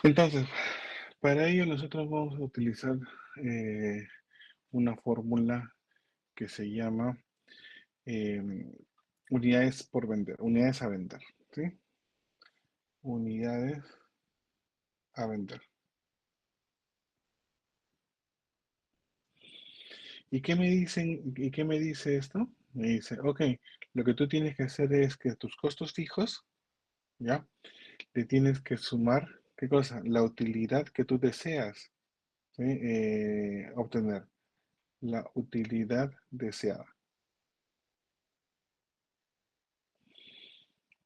Entonces, para ello nosotros vamos a utilizar una fórmula que se llama unidades por vender, unidades a vender, ¿sí? Unidades a vender. ¿Y qué me dicen? ¿Y qué me dice esto? Me dice, ok, lo que tú tienes que hacer es que tus costos fijos, ¿ya? Le tienes que sumar, ¿qué cosa? La utilidad que tú deseas, ¿sí? Obtener. La utilidad deseada.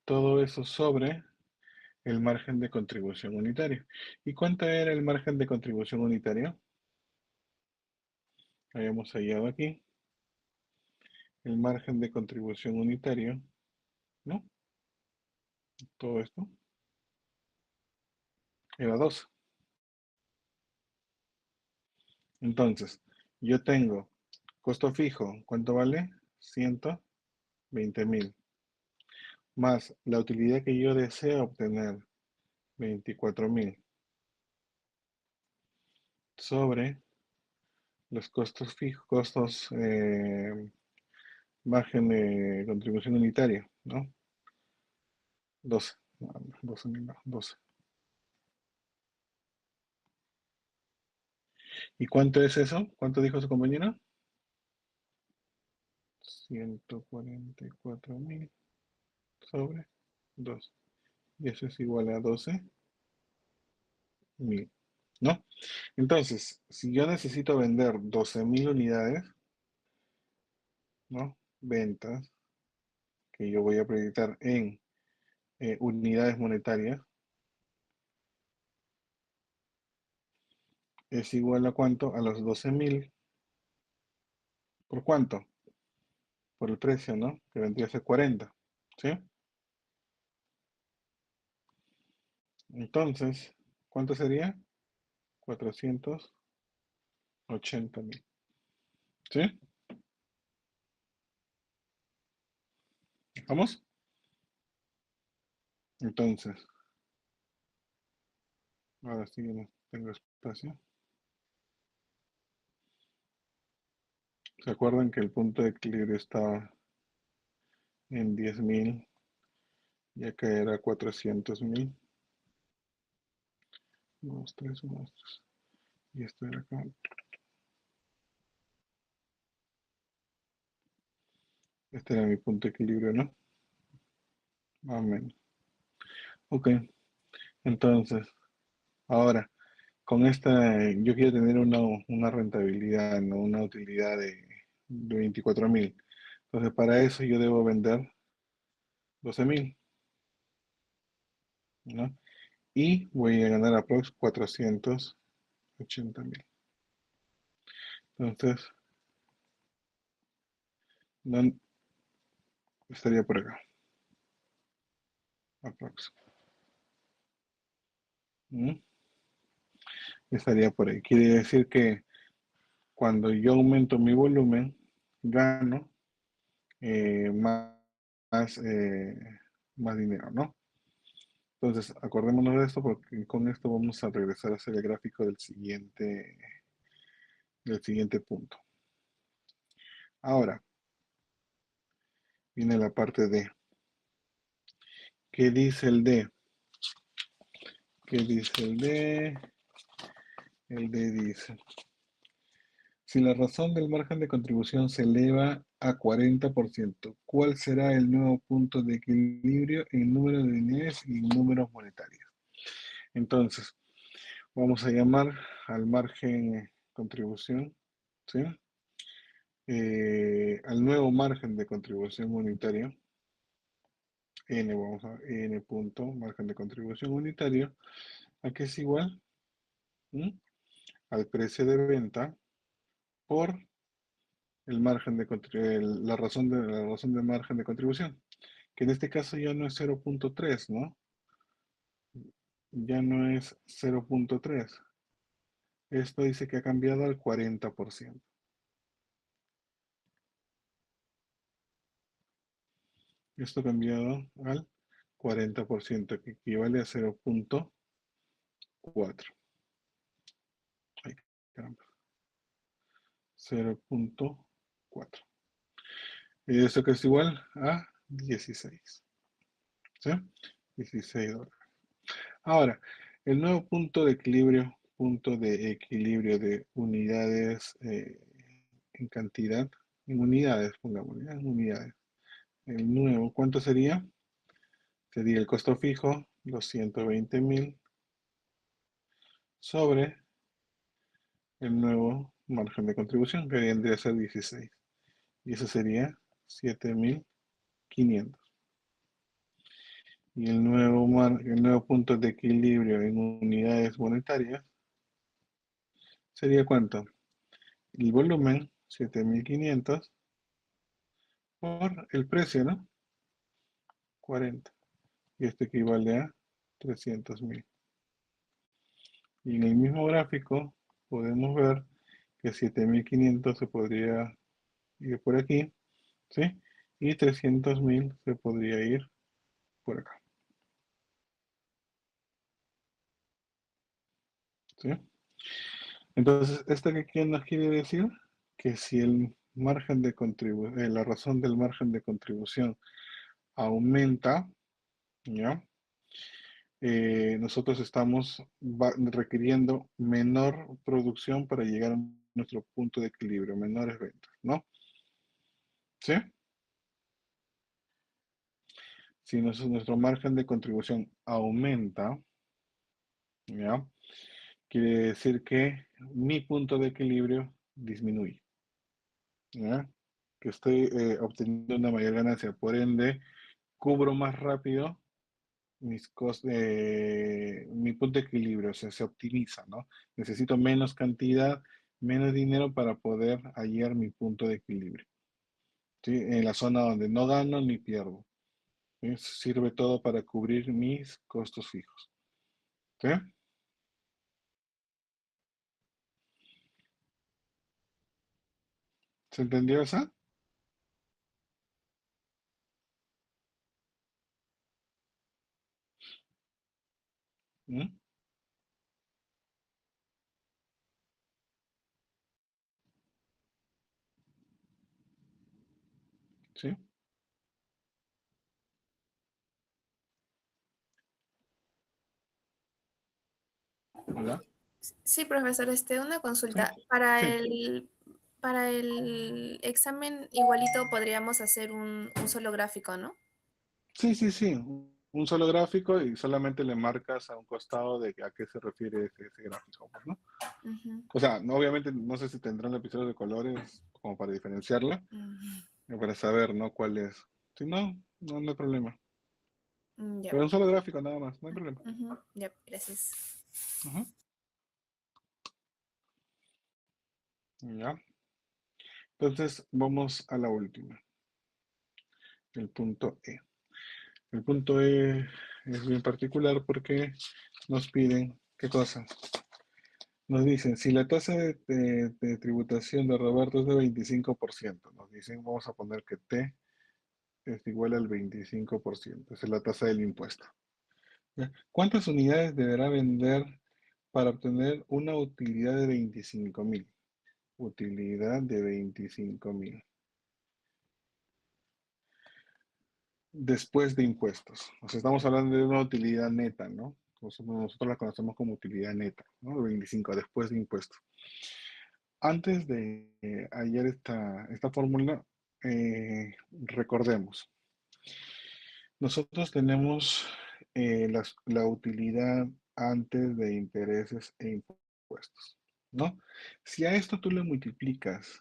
Todo eso sobre el margen de contribución unitario. ¿Y cuánto era el margen de contribución unitario? Habíamos hallado aquí el margen de contribución unitario, ¿no? Todo esto era 12. Entonces, yo tengo costo fijo, ¿cuánto vale? 120,000. Más la utilidad que yo deseo obtener, 24,000. Sobre los costos fijos, margen de contribución unitaria, ¿no? 12. No, 12,000, no, 12. ¿Y cuánto es eso? ¿Cuánto dijo su compañero? 144,000 sobre 2. Y eso es igual a 12,000, ¿no? Entonces, si yo necesito vender 12,000 unidades, ¿no? Ventas, que yo voy a proyectar en unidades monetarias, es igual a ¿cuánto? A los 12,000. ¿Por cuánto? Por el precio, ¿no? Que vendría a ser 40, ¿sí? Entonces, ¿cuánto sería? 480,000, ¿sí? ¿Vamos? Entonces, ahora sí ya no tengo espacio. ¿Se acuerdan que el punto de equilibrio estaba en 10,000 y acá era 400,000? 1, 2, 3, 1, 2, 3. Y esto era acá. Este era mi punto de equilibrio, ¿no? Más o menos. Ok, entonces, ahora, con esta, yo quiero tener una rentabilidad, ¿no? Una utilidad de 24,000. Entonces, para eso yo debo vender 12,000, ¿no? Y voy a ganar aprox 480,000. Entonces, no, estaría por acá. Aprox. Estaría por ahí. Quiere decir que cuando yo aumento mi volumen, gano más, más dinero, ¿no? Entonces, acordémonos de esto porque con esto vamos a regresar a hacer el gráfico del siguiente punto. Ahora, viene la parte de ¿qué dice el D? ¿Qué dice el D? El D dice, si la razón del margen de contribución se eleva a 40%, ¿cuál será el nuevo punto de equilibrio en número de unidades y números monetarios? Entonces, vamos a llamar al margen de contribución, ¿sí? Al nuevo margen de contribución unitario, N, vamos a N punto, margen de contribución unitario, ¿a qué es igual? ¿Mm? Al precio de venta por el margen de la razón de margen de contribución, que en este caso ya no es 0.3, ¿no? Ya no es 0.3. Esto dice que ha cambiado al 40%. Esto ha cambiado al 40%, que equivale a 0.4. Ay, caramba. 0.4. Y eso que es igual a 16. ¿Sí? 16 dólares. Ahora, el nuevo punto de equilibrio de unidades en cantidad, en unidades, pongamos, en unidades. El nuevo, ¿cuánto sería? Sería el costo fijo, los 120.000, sobre el nuevo margen de contribución, que vendría a ser 16. Y eso sería 7.500. Y el nuevo punto de equilibrio en unidades monetarias sería ¿cuánto? El volumen, 7.500, por el precio, ¿no? 40. Y esto equivale a 300.000. Y en el mismo gráfico podemos ver que 7.500 se podría ir por aquí, ¿sí? Y 300.000 se podría ir por acá, ¿sí? Entonces, ¿esto qué nos quiere decir? Que si el margen de contribución, la razón del margen de contribución aumenta, ¿ya? Nosotros estamos requiriendo menor producción para llegar a nuestro punto de equilibrio, menores ventas, ¿no? ¿Sí? Si nuestro margen de contribución aumenta, ¿ya? Quiere decir que mi punto de equilibrio disminuye, ¿ya? Que estoy obteniendo una mayor ganancia, por ende, cubro más rápido mi punto de equilibrio, o sea, se optimiza, ¿no? Necesito menos cantidad, menos dinero para poder hallar mi punto de equilibrio, ¿sí? En la zona donde no gano ni pierdo, ¿sí? Sirve todo para cubrir mis costos fijos, ¿sí? ¿Se entendió esa? ¿Mm? ¿Sí? ¿Hola? Sí, profesor, una ¿Sí? consulta. Para Sí. para el examen igualito podríamos hacer un solo gráfico, ¿no? Sí, sí, sí. Un solo gráfico y solamente le marcas a un costado de a qué se refiere ese gráfico, pues, ¿no? Ujú, O sea, no, obviamente no sé si tendrán episodios de colores como para diferenciarla, ujú. para saber, ¿no? ¿Cuál es? Si no, no hay problema. Ya, Pero un solo gráfico nada más, no hay problema. ujú, ya, gracias. Ujú. Ya. Entonces, vamos a la última, el punto E. El punto E es bien particular porque nos piden, ¿qué cosa? Nos dicen, si la tasa de tributación de Roberto es de 25%, nos dicen, vamos a poner que T es igual al 25%, esa es la tasa del impuesto. ¿Ya? ¿Cuántas unidades deberá vender para obtener una utilidad de 25.000? Utilidad de 25.000. Después de impuestos. O sea, estamos hablando de una utilidad neta, ¿no? Nosotros la conocemos como utilidad neta, ¿no? 25 después de impuestos. Antes de hallar esta fórmula, recordemos, nosotros tenemos la utilidad antes de intereses e impuestos, ¿no? Si a esto tú le multiplicas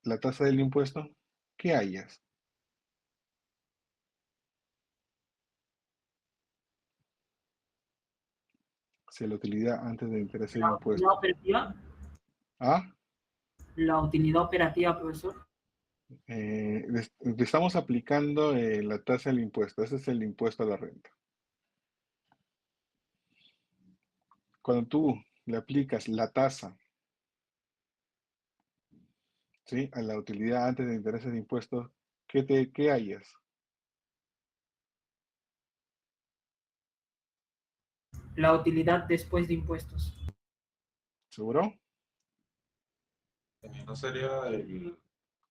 la tasa del impuesto, ¿qué hayas? Si la utilidad antes de intereses e La utilidad impuestos. operativa, ¿Ah? la utilidad operativa, profesor. Le estamos aplicando la tasa del impuesto. Ese es el impuesto a la renta. Cuando tú le aplicas la tasa, ¿sí?, a la utilidad antes de intereses de impuestos, ¿qué hayas? La utilidad después de impuestos. ¿Seguro? ¿No sería el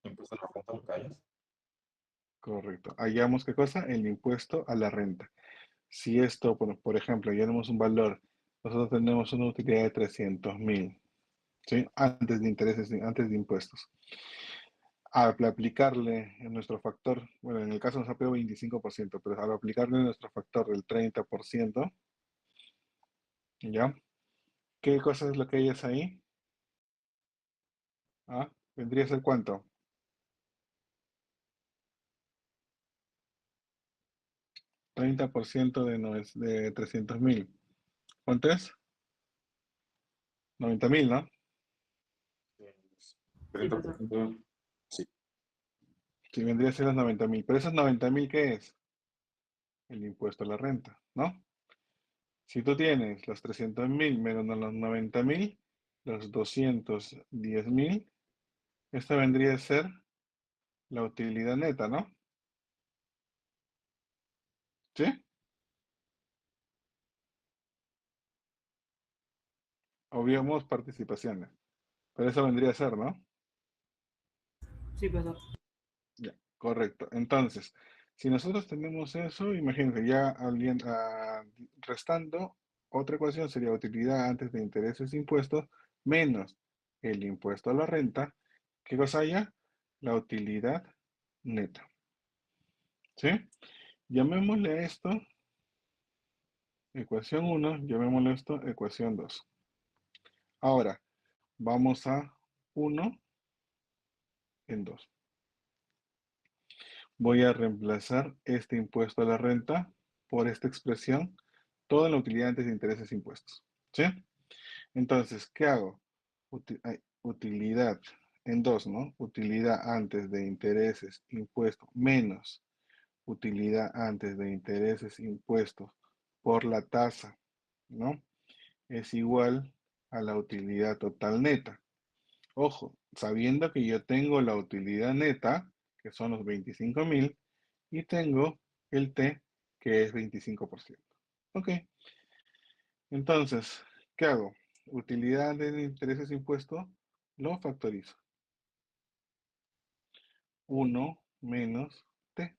impuesto a la renta lo que hayas? Correcto. Hallamos ¿qué cosa? El impuesto a la renta. Si esto, por ejemplo, ya tenemos un valor, nosotros tenemos una utilidad de 300.000, ¿sí? Antes de intereses, antes de impuestos. Al aplicarle en nuestro factor, bueno, en el caso nos ha pedido 25%, pero al aplicarle nuestro factor del 30%, ¿ya? ¿Qué cosa es lo que hayas ahí? ¿Ah? ¿Vendría a ser cuánto? 30% de 300.000. ¿Cuánto es? 90.000, ¿no? Sí, profesor. 30%. Sí. Sí, vendría a ser los 90.000. Pero esos 90.000, ¿qué es? El impuesto a la renta, ¿no? Si tú tienes los 300.000 menos los 90.000, los 210.000, esta vendría a ser la utilidad neta, ¿no? ¿Sí? Obviamos participaciones. Pero eso vendría a ser, ¿no? Sí, profesor. Ya, correcto. Entonces, si nosotros tenemos eso, imagínense, ya restando, otra ecuación sería utilidad antes de intereses e impuestos menos el impuesto a la renta. ¿Qué cosa haya? La utilidad neta. ¿Sí? Llamémosle a esto ecuación 1, llamémosle esto ecuación 2. Ahora, vamos a 1 en 2. Voy a reemplazar este impuesto a la renta por esta expresión, toda la utilidad antes de intereses e impuestos. ¿Sí? Entonces, ¿qué hago? Utilidad en 2, ¿no? Utilidad antes de intereses, impuestos, menos utilidad antes de intereses, impuestos por la tasa, ¿no? Es igual a la utilidad total neta. Ojo, sabiendo que yo tengo la utilidad neta, que son los 25.000, y tengo el T, que es 25%. Ok, entonces, ¿qué hago? Utilidad de intereses impuestos, lo factorizo. 1 menos T,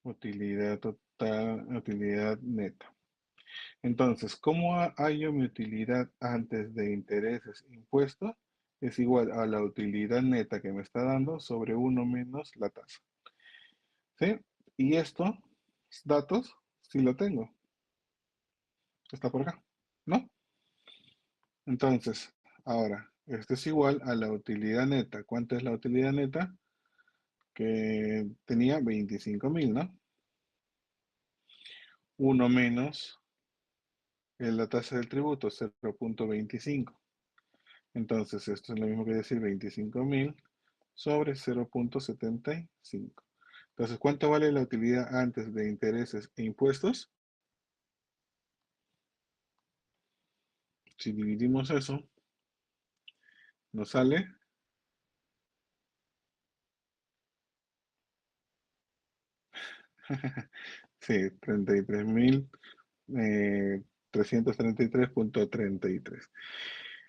utilidad total, utilidad neta. Entonces, ¿cómo hallo mi utilidad antes de intereses impuestos? Es igual a la utilidad neta que me está dando sobre 1 menos la tasa. ¿Sí? Y estos datos sí lo tengo. Está por acá, ¿no? Entonces, ahora, esto es igual a la utilidad neta. ¿Cuánto es la utilidad neta? Que tenía 25.000, ¿no? 1 menos la tasa del tributo, 0.25. Entonces, esto es lo mismo que decir 25.000 sobre 0.75. Entonces, ¿cuánto vale la utilidad antes de intereses e impuestos? Si dividimos eso, nos sale sí, 33.333.33.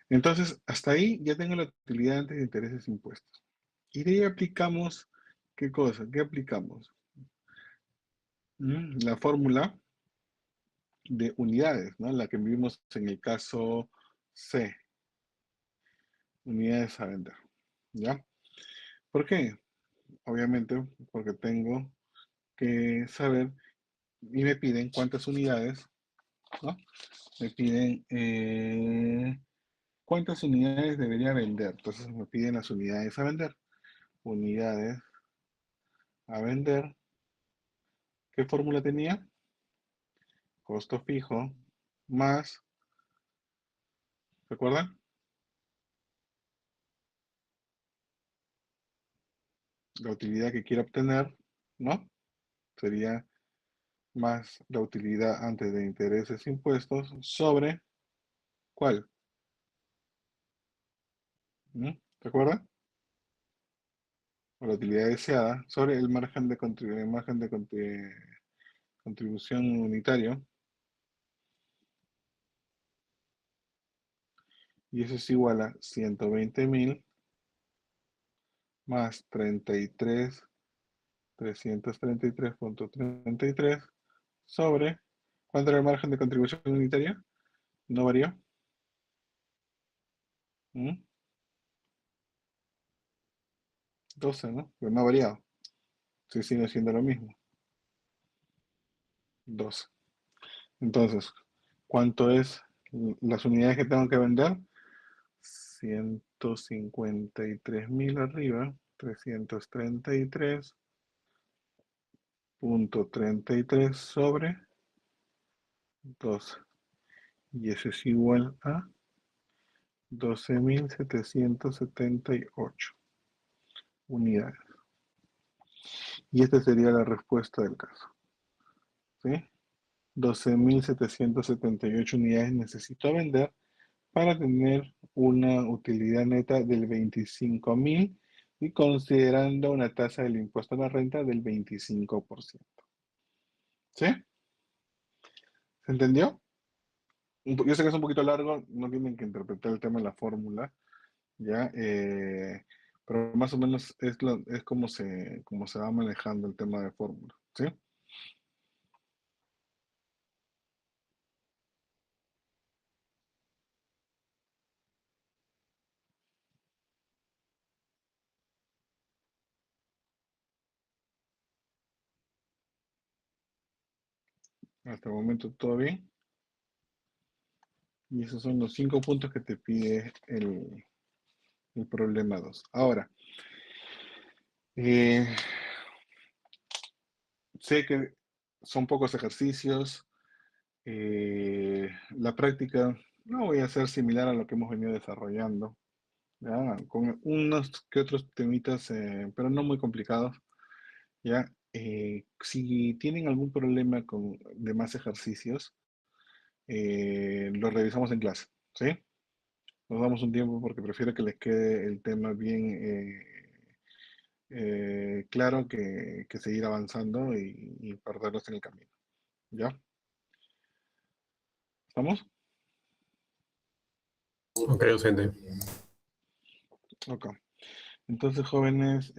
Entonces, hasta ahí ya tengo la utilidad antes de intereses e impuestos. Y de ahí aplicamos, ¿qué cosa? ¿Qué aplicamos? la fórmula de unidades, ¿no? La que vimos en el caso C. Unidades a vender. ¿Ya? ¿Por qué? Obviamente porque tengo que saber y me piden cuántas unidades, ¿no? Me piden cuántas unidades debería vender. Entonces me piden las unidades a vender. Unidades a vender. ¿Qué fórmula tenía? Costo fijo más, ¿recuerdan? La utilidad que quiero obtener, ¿no? Sería más la utilidad antes de intereses e impuestos sobre, ¿cuál? ¿Recuerdan? O la utilidad deseada sobre el margen de, contribución unitario. Y eso es igual a 120.000 más 333.33 sobre, ¿cuánto era el margen de contribución unitaria? ¿No varió? 12, ¿no? Pero no ha variado. Sí, sigue siendo lo mismo. 12. Entonces, ¿cuánto es las unidades que tengo que vender? 153.000 arriba, 333.33 sobre 12. Y eso es igual a 12.778 unidades. Y esta sería la respuesta del caso. ¿Sí? 12.778 unidades necesito vender para tener una utilidad neta del 25.000 y considerando una tasa del impuesto a la renta del 25%. ¿Sí? ¿Se entendió? Yo sé que es un poquito largo, no tienen que interpretar el tema de la fórmula, ¿ya? Pero más o menos es como se va manejando el tema de fórmula, ¿sí? Hasta el momento todo bien. Y esos son los 5 puntos que te pide el problema 2. Ahora, sé que son pocos ejercicios. La práctica no voy a hacer similar a lo que hemos venido desarrollando, ¿ya? Con unos que otros temitas, pero no muy complicados. ¿Ya? Si tienen algún problema con demás ejercicios, lo revisamos en clase, ¿sí? Nos damos un tiempo porque prefiero que les quede el tema bien claro que seguir avanzando y perderlos en el camino. ¿Ya? ¿Estamos? Ok, docente. Ok. Entonces, jóvenes,